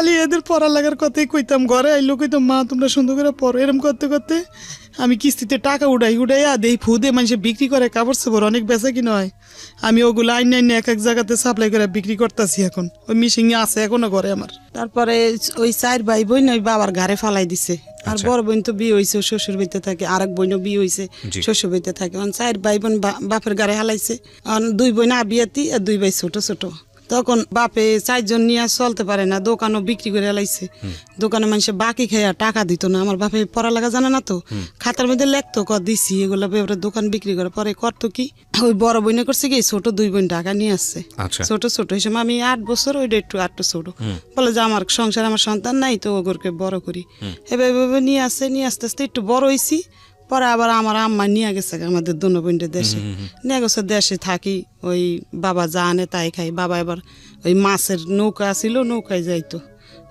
খালি এদের পড়ালেখার কথাই কইতাম, ঘরে আইলো কইতাম মা তোমরা সুন্দর করে পড়ো। এরম করতে করতে আমি কিস্তিতে টাকা উড়াইয়া দেই ফুদে মানুষে বিক্রি করে, কাপড় চোপড় অনেক বেচা কিনা হয়। আমি ওগুলো আইন এক এক জায়গাতে সাপ্লাই করে বিক্রি করতেছি এখন। ওই মিশিং আছে এখনো ঘরে আমার। তারপরে ওই 4 ভাই বোন ওই বাবার ঘরে ফালাই দিছে। আর বড় বোন তো বিয়ে হয়েছে, শ্বশুর বাড়িতে থাকে। আরেক বোনও বিয়ে হয়েছে, শ্বশুর বাড়িতে থাকে। 4 ভাই বোন বাপের ঘরে হালাইছে। 2 বোন আবিয়াতি আর 2 ভাই ছোট ছোট। তখন বাপে 4 জন নিয়ে চলতে পারে না, দোকানও বিক্রি করে লাইছে। দোকানে মানুষে বাকি খেয়ে টাকা দিত না। আমার বাপে পড়ালেখা জানে না তো, খাতার মধ্যে লেখতো দিছি এগুলো, দোকান বিক্রি করে। পরে করতো কি, ওই বড় বোনে করছে কি ছোট 2 বোন টাকা নিয়ে আসছে। ছোট ছোট এই সময় আমি 8 বছর, ওইটা একটু 8 ছোট। বলে যে আমার সংসার, আমার সন্তান নাই তো, ওগুলোকে বড় করি। এভাবে নিয়ে আসছে। নিয়ে আস্তে আস্তে একটু বড় হয়েছি। পরে আবার আমার আম্মা নিয়ে গেছে আমাদের দুনো বোনদের দেশে। নিয়ে গেছে, দেশে থাকি। ওই বাবা যা আনে তাই খাই। বাবা এবার ওই মাছের নৌকা ছিল, নৌকায় যাইতো।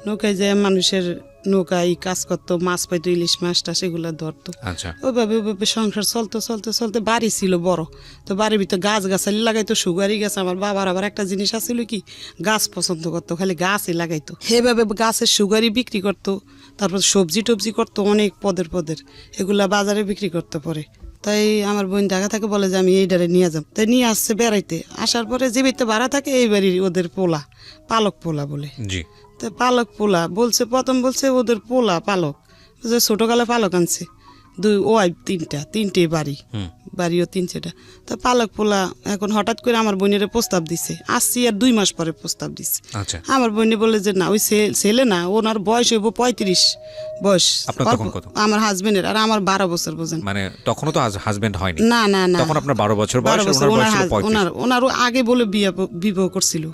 নৌকায় যায় মানুষের নৌকায় কাজ করতো, মাছ পাইতো, ইলিশ মাছটা সেগুলো ধরতো। ওইভাবে সংসার চলতে চলতে চলতে বাড়ি ছিল বড়। তো বাড়ির ভিতরে গাছ গাছালি লাগাইতো, সুগারি গাছ। আমার বাবার আবার একটা জিনিস আছিল কি, গাছ পছন্দ করতো, খালি গাছই লাগাইতো। সেভাবে গাছের সুগারি বিক্রি করতো। তারপর সবজি টবজি করতো অনেক পদের। এগুলা বাজারে বিক্রি করতে পারে। তাই আমার বোন ঢাকা থাকে, বলে যে আমি এইটারে নিয়ে যাব। তাই নিয়ে আসছে বেড়াইতে। আসার পরে যে বাড়িতে ভাড়া থাকে এই বাড়ির ওদের পোলা, পালক পোলা বলে। তো পালক পোলা বলছে, প্রথম বলছে ওদের পোলা পালক, ছোটকালে পালক আনছে। 2 ওয়াইফ 3টে বাড়িও 3-4টা। তো পালক পোলা এখন হঠাৎ করে আমার বোনের প্রস্তাব দিছে। আসছি আর 2 মাস পরে প্রস্তাব দিছে। আমার বোনে বলে যে না, ওই ছেলে না, ওনার বয়স হইব 35 বয়স। আমার হাজবেন্ডের। আর আমার 12 বছর। বোঝেন, মানে তখনও তো হাজবেন্ড হয়নি। না না না, তখন আপনার 12 বছর বয়স। ওনারও আগে বলে বিবাহ করছিল।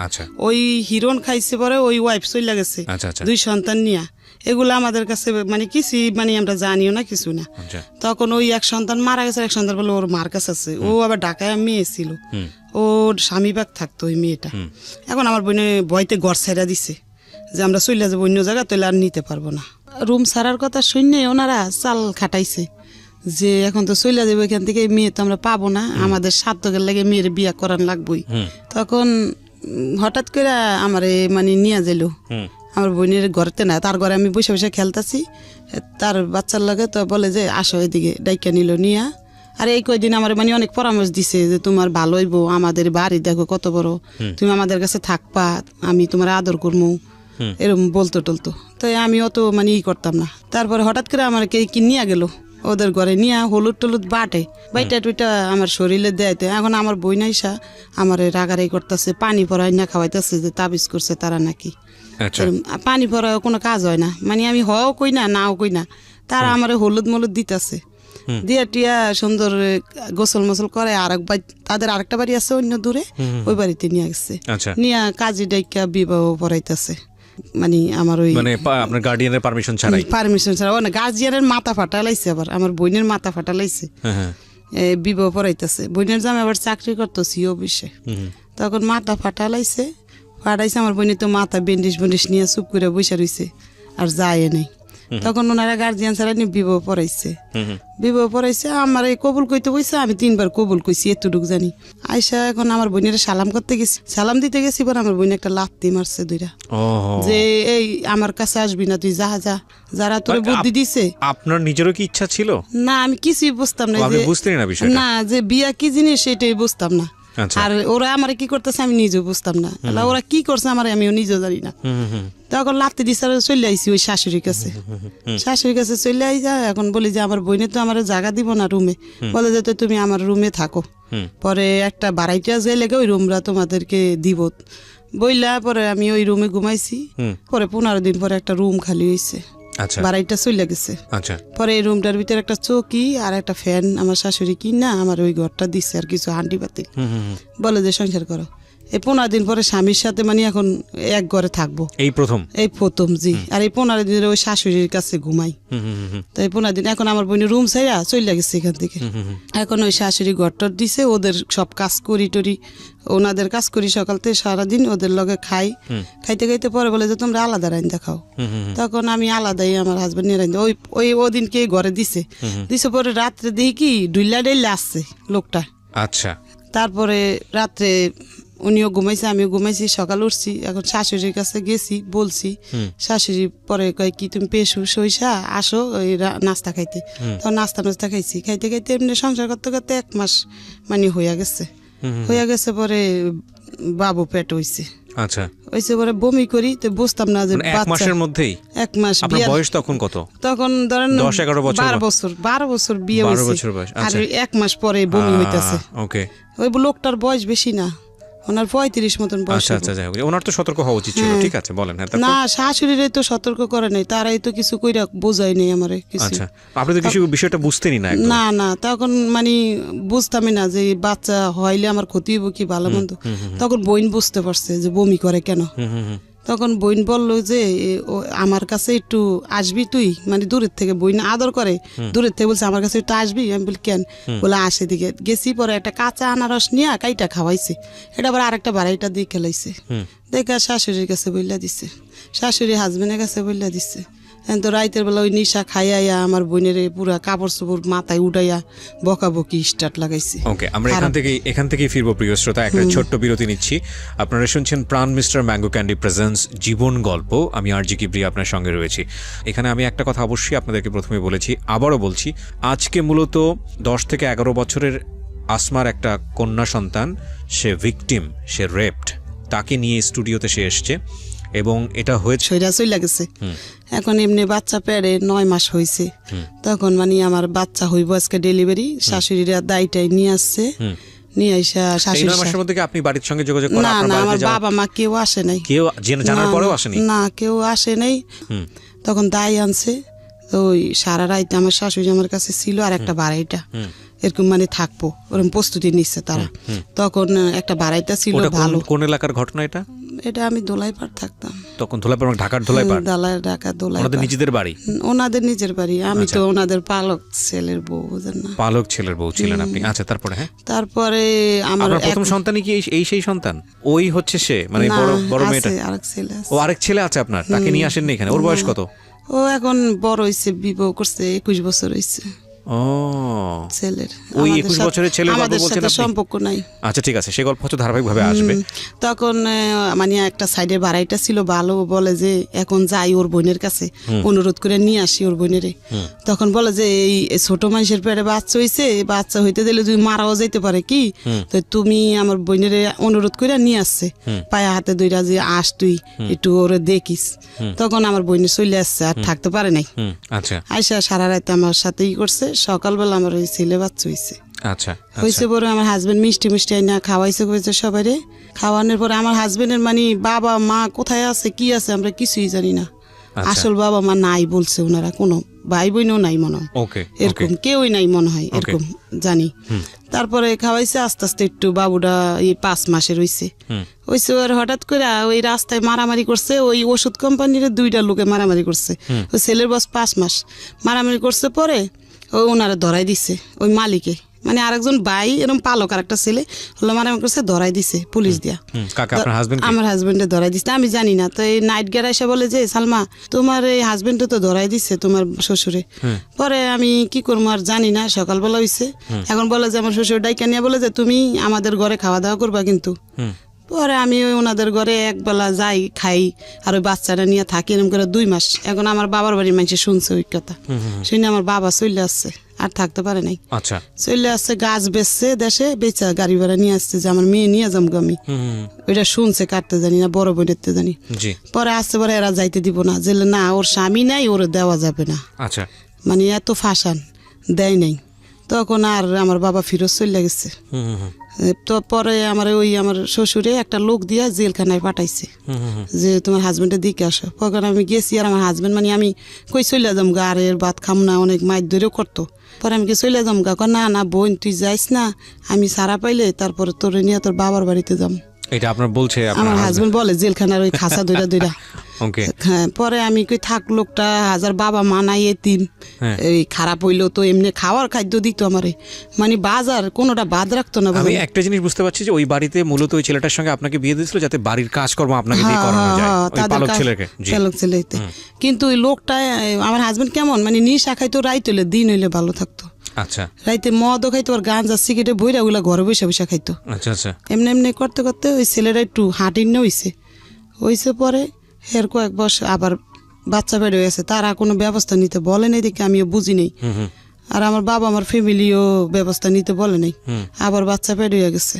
ওই হিরোন খাইছে, পরে ওই ওয়াইফ চলে গেছে 2 সন্তান নিয়ে। এগুলো আমাদের কাছে মানে কিছু আমরা জানিও না, কিছু না। তখন ওই এক সন্তান মারা গেছে, এক সন্তান বলে ওর মার কাছে আছে। ও আবার ঢাকায় মেয়ে ছিল, ওর স্বামী বাগ থাকতো ওই মেয়েটা। এখন আমার বোনে ভয়তে ঘর ছেড়া দিছে যে আমরা চলে যাবো অন্য জায়গা, তাহলে আর নিতে পারবো না। রুম ছাড়ার কথা শুনে ওনারা চাল খাটাইছে যে এখন তো চলে যাবো এখান থেকে, মেয়ে তো আমরা পাবো না, আমাদের সার্থকের লাগে মেয়ের বিয়া করান লাগবই। তখন হঠাৎ করে আমার মানে নিয়ে যাইলো আমার বোনের ঘরেতে না, তার ঘরে আমি বসে বসে খেলতেছি তার বাচ্চার লাগে। তো বলে যে আসো এদিকে, ডাইকা নিল নিয়া। আর এই কয়দিন আমার মানে অনেক পরামর্শ দিছে যে তোমার ভালো হইব, আমাদের বাড়ি দেখো কত বড়, তুমি আমাদের কাছে থাকবা, আমি তোমার আদর করবো, এরকম বলতো টলতো। তো আমি অত মানে করতাম না। তারপরে হঠাৎ করে আমার কি নিয়ে গেল ওদের ঘরে, নিয়ে হলুদ টলুদ বাইটা টুইটা আমার শরীরে দেয়তে। এখন আমার বই নাইসা আমার রাগারাই করতেছে, পানি পরাই না খাওয়াইতেছে যে তাবিজ করছে তারা নাকি। পানি পরা কোনো কাজ হয় না, মানে আমি হও কই না, নাও কই না। তারা আমার হলুদ মলুদ দিতেছে, দিয়া টিয়া সুন্দর গোসল মোসল করে। তাদের আরেকটা বাড়ি আছে অন্য দূরে, ওই বাড়িতে নিয়ে গেছে। নিয়ে কাজী ডাইকা বিবাহ পড়াইতেছে। মানে আমার ওই আপনার গার্ডিয়ানের পারমিশন ছাড়া গার্জিয়ানের মাথা ফাটা লাইছে, আবার আমার বোনের মাথা ফাটা লাইছে। বিবাহ পড়াইতেছে। বোনের জামে আবার চাকরি করতো সিও অফিসে। তখন মাথা ফাটা লাইছে, ফাটাইছে। আমার বোনের তো মাথা বেন্ডিশ নিয়ে চুপ করে বসে রয়েছে, আর যায় নাই। তখন ওনারা গার্জিয়ান ছাড়া নিয়ে বিবাহ পড়াইছে। আমার এই কবুল কইতে বইছে, আমি 3 বার কবুল কইছি, এতটুকু জানি। আইসা এখন আমার বোনের সালাম করতে গেছি, সালাম দিতে গেছি, পর আমার বোন একটা লাথি মারছে 2টা, যে এই আমার কাছে আসবি না, তুই যা যারা তোর বুদ্ধি দিছে। আপনার নিজেরও কি ইচ্ছা ছিল? না, আমি কিছুই বুঝতাম না, না যে বিয়া কি জিনিস সেটাই বুঝতাম না। আর ওরা আমার কি করতেছে আমি নিজেও বুঝতাম না। ওরা কি করছে আমার আমিও নিজেও জানি না। তখন লাত্তি দিছে, চলে আইসি ওই শাশুড়ির কাছে চলে আইসা। এখন বলি যে আমার বোনে তো আমার জায়গা দিব না রুমে, বলে যে তুমি আমার রুমে থাকো, পরে একটা বাড়াইটা যে লেগে ওই রুমরা তোমাদেরকে দিব বইলা। পরে আমি ওই রুমে ঘুমাইছি। পরে 15 দিন পরে একটা রুম খালি হয়েছে, বাড়াইটা চলে গেছে। পরে এই রুমটার ভিতরে একটা চৌকি আর একটা ফ্যান আমার শাশুড়ি কিনা আমার ওই ঘরটা দিচ্ছে, আর কিছু হান্ডি পাতিল। বলে যে সংসার করো। এই 15 দিন পরে স্বামীর সাথে মানে এখন এক ঘরে থাকবো, এই প্রথম জি। আর এই 15 দিনের ওই শাশুড়ির কাছে ঘুমাই। তো এই 15 দিন এখন আমার বোনের রুম ছাইরা চলে গেছে এখান থেকে। এখন ওই শাশুড়ি ঘরটর দিছে, ওদের সব কাজ করি টরি, ওনাদের কাজ করি সকাল থেকে সারাদিন, ওদের লগে খাইতে খাইতে পরে বলে যে তোমরা আলাদা রাইন দেখাও। তখন আমি আলাদাই আমার হাজবেন্ড নিয়ে রাইন ওদিনকে ঘরে দিছে। পরে রাত্রে দেখি কি ডুইলা আসছে লোকটা। আচ্ছা। তারপরে রাত্রে উনিও ঘুমাইছে, আমিও ঘুমাইছি। সকাল উঠছি, এখন শাশুড়ির কাছে গেছি, বলছি। শাশুড়ি পরে কয় কি তুমি পেশু সইসা আসো ওই নাস্তা খাইতে। তখন নাস্তা খাইছি, খাইতে খাইতে এমনি সংসার করতে করতে 1 মাস মানে হইয়া গেছে। পরে বাবু পেট হইছে। আচ্ছা, হইছে পরে বমি করি, তো বুঝতাম না যে 1 মাসের মধ্যেই। 1 মাস। আপনার বয়স তখন কত? তখন ধরেন 10-11 বছর। 12 বছর বিয়ে 12 হইছে। বছর বয়স। আর আচ্ছা, 1 মাস পরে বমি হইতাছে। ওকে। ওই লোকটার বয়স বেশি না, ওনার 35 মতন বয়স। আচ্ছা আচ্ছা, যাই হোক, ওনার তো সতর্ক হওয়া উচিত ছিল। ঠিক আছে, বলেন। হ্যাঁ, তারপর? না, শাশুড়িরাই তো সতর্ক করে নাই, তারাই তো কিছু কইরা বোঝাই নেই আমারে কিছু। আচ্ছা, আপনি তো কিছু বিষয়টা বুঝতেনই না একদম। না, তখন মানে বুঝতামই না যে বাচ্চা হইলে আমার ক্ষতি হইব কি ভালো মন্দ। তখন বোন বুঝতে পারছে যে বমি করে কেন। তখন বোন বললো যে আমার কাছে একটু আসবি তুই, মানে দূরের থেকে বোন আদর করে, দূরের থেকে বলছে আমার কাছে একটু আসবি। আমি বলি কেন? বলে আসে দিকে গেছি। পরে একটা কাঁচা আনারস নিয়ে কাইটা খাওয়াইছে, এটা আবার আরেকটা বাড়াইটা দিয়ে খেলাইছে। দেখা শাশুড়ির কাছে বইলা দিছে, শাশুড়ি হাজবেন্ডের কাছে বইলা দিছে। তো রাইতের বেলা ওই নিশা খাইয়া আমার বোনের পুরা কাপড় চোপড় মাথায় উঠাইয়া বকাবকি স্টার্ট লাগাইছে। ওকে, আমরা এখান থেকেই ফিরবো প্রিয় শ্রোতা। একটা ছোট্ট বিরতি নিচ্ছি। আপনারা শুনছেন প্রাণ মিস্টার ম্যাঙ্গো ক্যান্ডি প্রেজেন্স জীবন গল্প। আমি আরজি কিবরিয়া আপনার সঙ্গে রয়েছি। এখানে আমি একটা কথা অবশ্যই আপনাদেরকে প্রথমে বলেছি, আবারও বলছি, আজকে মূলত 10 থেকে 11 বছরের আসমার একটা কন্যা সন্তান, সে ভিকটিম, সে রেপড, তাকে নিয়ে স্টুডিওতে সে এসছে এবং এটা হয়েছে সইরা চইলা গেছে। এখন এমনি বাচ্চা পেড়ে 9 মাস হয়েছে। তখন মানে আমার বাচ্চা হইব আজকে ডেলিভারি, শাশুড়িরা দায়টাই নিয়ে আসছে। নিয়ে আইসা শাশুড়ি 9 মাসের মধ্যে কি আপনি বাড়ির সঙ্গে যোগাযোগ করা? না, আপনার আমার বাড়িতে বাবা মা কেউ আসে নাই। কেউ জানার পরেও আসেনি? না, কেউ আসে নাই। তখন দায় আনছে। ওই সারা রাত আমার শাশুড়ি আমার কাছে ছিল, আর একটা বাড়াইটা এরকম মানে থাকবো ওরকম প্রস্তুতি নিচ্ছে তারা। তখন একটা বাড়াইটা ছিল ভালো। কোন এলাকার ঘটনা এটা? এটা আমি দোলাইপাড় থাকতাম তখন। দোলাইপাড়, ঢাকার দোলাইপাড়? ঢাকা দোলাইপাড়। ওনাদের নিজেদের বাড়ি? ওনাদের নিজের বাড়ি। আমি তো ওনাদের পালক ছেলের বউ, বুঝেন না? পালক ছেলের বউ ছিলেন আপনি। আচ্ছা, তারপরে? হ্যাঁ, তারপরে আমার প্রথম সন্তানই কি এই সেই সন্তান? ওই হচ্ছে সে, মানে বড় মেয়েটা? আরেক ছেলে আছে। ও, আরেক ছেলে আছে আপনার? তাকে নিয়ে আসেননি এখানে? ওর বয়স কত? ও এখন বড় হইছে, বিবাহ করছে, 21 বছর হইছে ও, ছেলের। ওই 21 বছরের ছেলের গল্প বলছেন আপনি? সম্পর্ক নাই। আচ্ছা, ঠিক আছে, সে গল্প হয়তো ধারাবাহিকভাবে আসবে। তখন মানে একটা সাইডের বাড়াইটা ছিল ভালো, বলে যে এখন যাই ওর বোনের কাছে, অনুরোধ করে নিয়ে আসি ওর বোনেরে। তখন বলে যে এই ছোট মানুষের পেটে বাচ্চা হইছে, বাচ্চা হইতে দিলে তুই মারাও যাইতে পারে কি, তো তুমি আমার বোনেরে অনুরোধ করে নিয়ে আসছে, পায়ে হাতে দুইটা যে আস তুই একটু ওরে দেখিস। তখন আমার বোনে চলে আসছে, আর থাকতে পারে নাই। আচ্ছা, আইসা সারা রাত আমার সাথেই করছে। সকালবেলা আমার ওই ছেলে বাচ্চা হইছে। আচ্ছা, হয়েছে পরে আমার হাজবেন্ড মিষ্টি আইনা খাওয়াইছে সবাই। খাওয়ানোর পরে আমার হাজবেন্ডের মানে বাবা মা কোথায় আছে কি আছে আমরা কিছুই জানি না। আসল বাবা মা নাই বলছে ওনারা, কোনো ভাই বোনও নাই মনে হয়, এরকম কেউই নাই মনে হয়, এরকম জানি। তারপরে খাওয়াইছে আস্তে আস্তে একটু বাবুটা 5 মাসের হইছে। আর হঠাৎ করে ওই রাস্তায় মারামারি করছে, ওই ওষুধ কোম্পানির 2টা লোকে মারামারি করছে। ওই ছেলের বয়স 5 মাস। মারামারি করছে, পরে ওনারা ধরাই দিছে ওই মালিকে, মানে আরেকজন ভাই এরকম পালক আর একটা ছেলে হলো মারামারি করছে, ধরাই দিছে পুলিশ দিয়া। আমার হাজবেন্ডে ধরাই দিছে, আমি জানি না। তো এই নাইট গিয়ার এসে বলে যে সালমা তোমার এই হাজবেন্ডে তো ধরাই দিছে তোমার শ্বশুরে। পরে আমি কি করবো আর জানি না, সকালবেলা হইছে। এখন বলে যে আমার শ্বশুর ডাইকা নিয়ে বলে যে তুমি আমাদের ঘরে খাওয়া দাওয়া করবা কিন্তু। পরে আমি ওই ওনাদের ঘরে একবেলা যাই, খাই, আর ওই বাচ্চাটা নিয়ে থাকি এরকম করে 2 মাস। এখন আমার বাবার বাড়ির মানুষ শুনছে ওই কথা, শুনে আমার বাবা চলে আসছে, আর থাকতে পারে নাই। আচ্ছা, চলে আসছে, গাছ বেচছে দেশে, বেচা গাড়ি ভাড়া নিয়ে আসছে যে আমার মেয়ে নিয়ে যাবো আমি। ওইটা শুনছে, কাটতে জানি না, বড় বোনেরতে জানি। পরে আসছে, পরে এরা যাইতে দিব না, যে না ওর স্বামী নাই, ওরে দেওয়া যাবে না। আচ্ছা, মানে এত ফাঁসান দেয় নাই। তখন আর আমার বাবা ফিরত চলে গেছে। তো পরে আমার শ্বশুরে একটা লোক দিয়া জেলখানায় পাঠাইছে যে তোমার হাজবেন্ডের দিকে আসো। পরে আমি গেছি, আর আমার হাজবেন্ড মানে আমি কই চলে যাম গা, আর এর ভাত খাম না, অনেক মাইর ধরেও করতো। পরে আমি কি চলে যাম গা, না বোন তুই যাইস না, আমি সারা পাইলে তারপরে তোরে নিয়ে তোর বাবার বাড়িতে যাম। এটা আপনার বলছে? আমার হাজবেন্ড বলে জেলখানার ওই খাসা দুইটা। হ্যাঁ, পরে আমি কই থাক, লোকটা হাজার বাবা মা নাই, এতিম, এই খারাপ হইলো তো এমনি খাওয়ার খাদ্য দিত আমারে, মানে বাজার কোনোটা বাদ রাখতো না। আমি একটা জিনিস বুঝতে পারছি যে ওই বাড়িতে মূলত ওই ছেলেটার সঙ্গে আপনাকে বিয়ে দিয়েছিল যাতে বাড়ির কাজকর্ম আপনাকে দিয়ে করানো যায়, ওই পালক ছেলেকে। কিন্তু ওই লোকটা আমার হাজবেন্ড কেমন মানে নিশা খাইতো, রাইত হইলে দিন হইলে ভালো থাকতো। আচ্ছা রাইতে মদও খাইতো আর গাঁজা সিগারেটে বইরা ওগুলা ঘরে বসে বসে খাইতো। আচ্ছা আচ্ছা এমনি এমনি করতে করতে ওই ছেলেরা একটু হাঁটিন্ন হইছে পরে এর কয়েক বছর আবার বাচ্চা বেড়ে গেছে, তারা কোনো ব্যবস্থা নিতে বলে নাই দেখে আমিও বুঝি নেই। আর আমার বাবা আমার ফ্যামিলিও ব্যবস্থা নিতে বলে নাই। আবার বাচ্চা পেট হয়ে গেছে,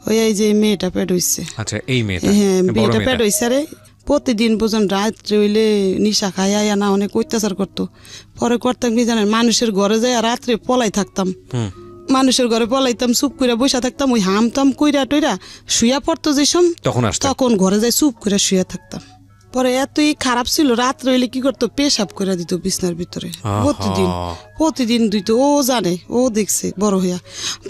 ওই এই যে মেয়েটা পেট হইছে। আচ্ছা এই মেয়েটা, হ্যাঁ বড় মেয়েটা মেয়েটা। পেট হইছে রে। প্রতিদিন পর্যন্ত রাত্রে হইলে নিশা খাইয়া না অনেক অত্যাচার করতো। পরে করতাম কি জানেন, মানুষের ঘরে যাই আর রাত্রে পলাই থাকতাম। মানুষের ঘরে পলাইতাম, চুপ করে বসে থাকতাম, ওই হামতাম কইরা টইরা শুয়া পড়তো যেসব, তখন আসতো। তখন ঘরে যাই চুপ করে শুয়ে থাকতাম। পরে এতই খারাপ ছিল, রাত্রে হইলে কি করতো, পেশাব করে দিত বিছনার ভিতরে। প্রতিদিন দিত, ও জানে, ও দেখছে বড় হইয়া,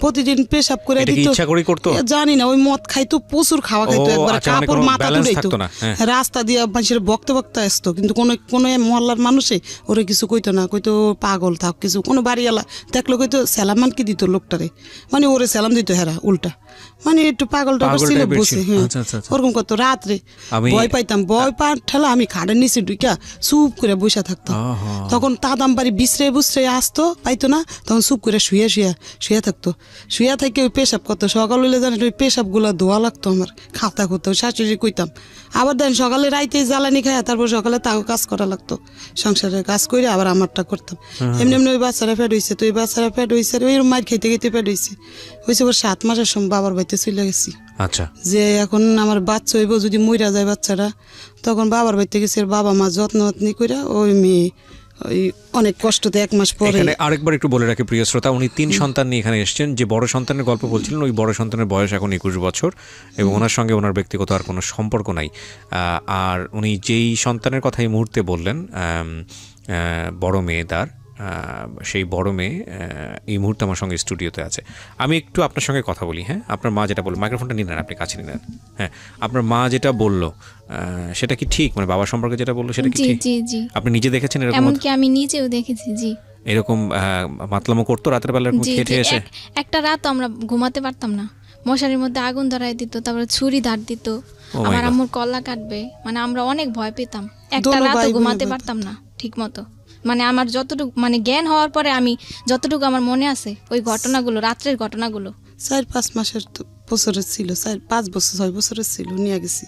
প্রতিদিন পেশাব করে এটা কি দিত। ইচ্ছা করে করতো? জানি না, ওই মদ খাইতো, প্রচুর খাওয়া খাইতো, ও, একবার আচ্ছা, মানে কাপড় কোনো মাথা balance তুলাইতো, থাকতো না, হ্যাঁ। রাস্তা দিয়ে মানুষের বকতে বকতে আসতো, কিন্তু কোনো মহল্লার মানুষে ওরে কিছু কইতো না, কইতো পাগল থাক কিছু। কোনো বাড়িওয়ালা দেখলো কইতো সালামান কি দিত লোকটারে, মানে ওরে সালাম দিত হেরা উল্টা, মানে একটু পাগল টাগল ছিল টাইপের বসে। ছিল। হ্যাঁ আচ্ছা, আচ্ছা, আচ্ছা। ওরকম করতো। রাত্রে আমি- ভয় পাইতাম, ভয় পা ঠেলা আমি খাটের নিচে ঢুকা চুপ করে বসে থাকতাম। তখন তাদাম বাড়ি বিশ্রে বুসরে আসতো, পাইতো না, তখন চুপ করে শুয়ে থাকতো। শুয়ে থেকে ওই পেশাব করতো, সকাল হইলে জানেন ওই পেশাব গুলা ধোয়া লাগতো আমার, খাতা করতো, শাশুড়ি কইতাম। আবার দেন সকালে রাইতে জ্বালানি খায়, তারপর সকালে তাও কাজ করা লাগতো, সংসারের কাজ করে আবার আমারটা করতাম। এমনি এমনি ওই বাচ্চারা ফেট হয়েছে, তো ওই বাচ্চারা ফেট হয়েছে, ওই মার খাইতে খাইতে ফেট হয়েছে। ওর 7 মাসের সময় বাবার বাড়িতে চলে গেছি। আচ্ছা যে এখন আমার বাচ্চা হইব, যদি মইরা যায় বাচ্চারা, তখন বাবার বাড়িতে গেছে, বাবা মা যত্ন করে ওই মেয়ে ওই অনেক কষ্টতে 1 মাস পরে। এখানে আরেকবার একটু বলে রাখি প্রিয় শ্রোতা, উনি 3 সন্তান নিয়ে এখানে এসেছেন। যে বড় সন্তানের গল্প বলছিলেন, ওই বড় সন্তানের বয়স এখন 21 বছর এবং ওনার সঙ্গে ওনার ব্যক্তিগত আর কোনো সম্পর্ক নাই। আর উনি যেই সন্তানের কথা এই মুহূর্তে বললেন, বড় মেয়ে তার, সেই বড় মেয়ে এই মুহূর্তে আমার সঙ্গে স্টুডিওতে আছে। আমি একটু আপনার সঙ্গে কথা বলি। হ্যাঁ, আপনার মা যেটা বলল, মাইক্রোফোনটা নিয়ে নেন, আপনি কাছে নিয়ে নেন। হ্যাঁ, আপনার মা যেটা বললো সেটা কি ঠিক? মানে বাবা সম্পর্কে যেটা বললো সেটা কি জি ঠিক? জি জি, আপনি নিজে দেখেছেন এরকম? এমনকি আমি নিজেও দেখেছি। জি এরকম মাতলামো করতো রাতের বেলা এরকম জি খেটে জি, এসে? একটা রাত আমরা ঘুমাতে পারতাম না, মশারির মধ্যে আগুন ধরাই দিত, তারপরে ছুরি ধার দিত, my আমার God. আম্মুর কল্লা কাটবে, মানে আমরা অনেক ভয় পেতাম। একটা দোনো রাত ভাই বোনে ঘুমাতে ভয় পারতাম না ঠিক মতো। মানে আমার যতটুকু মানে জ্ঞান হওয়ার পরে আমি যতটুকু আমার মনে আছে ওই ঘটনাগুলো, রাত্রের ঘটনাগুলো। 4-5 মাসের বছরের ছিল, 4-5 বছর 6 বছরের ছিল, নিয়ে গেছি।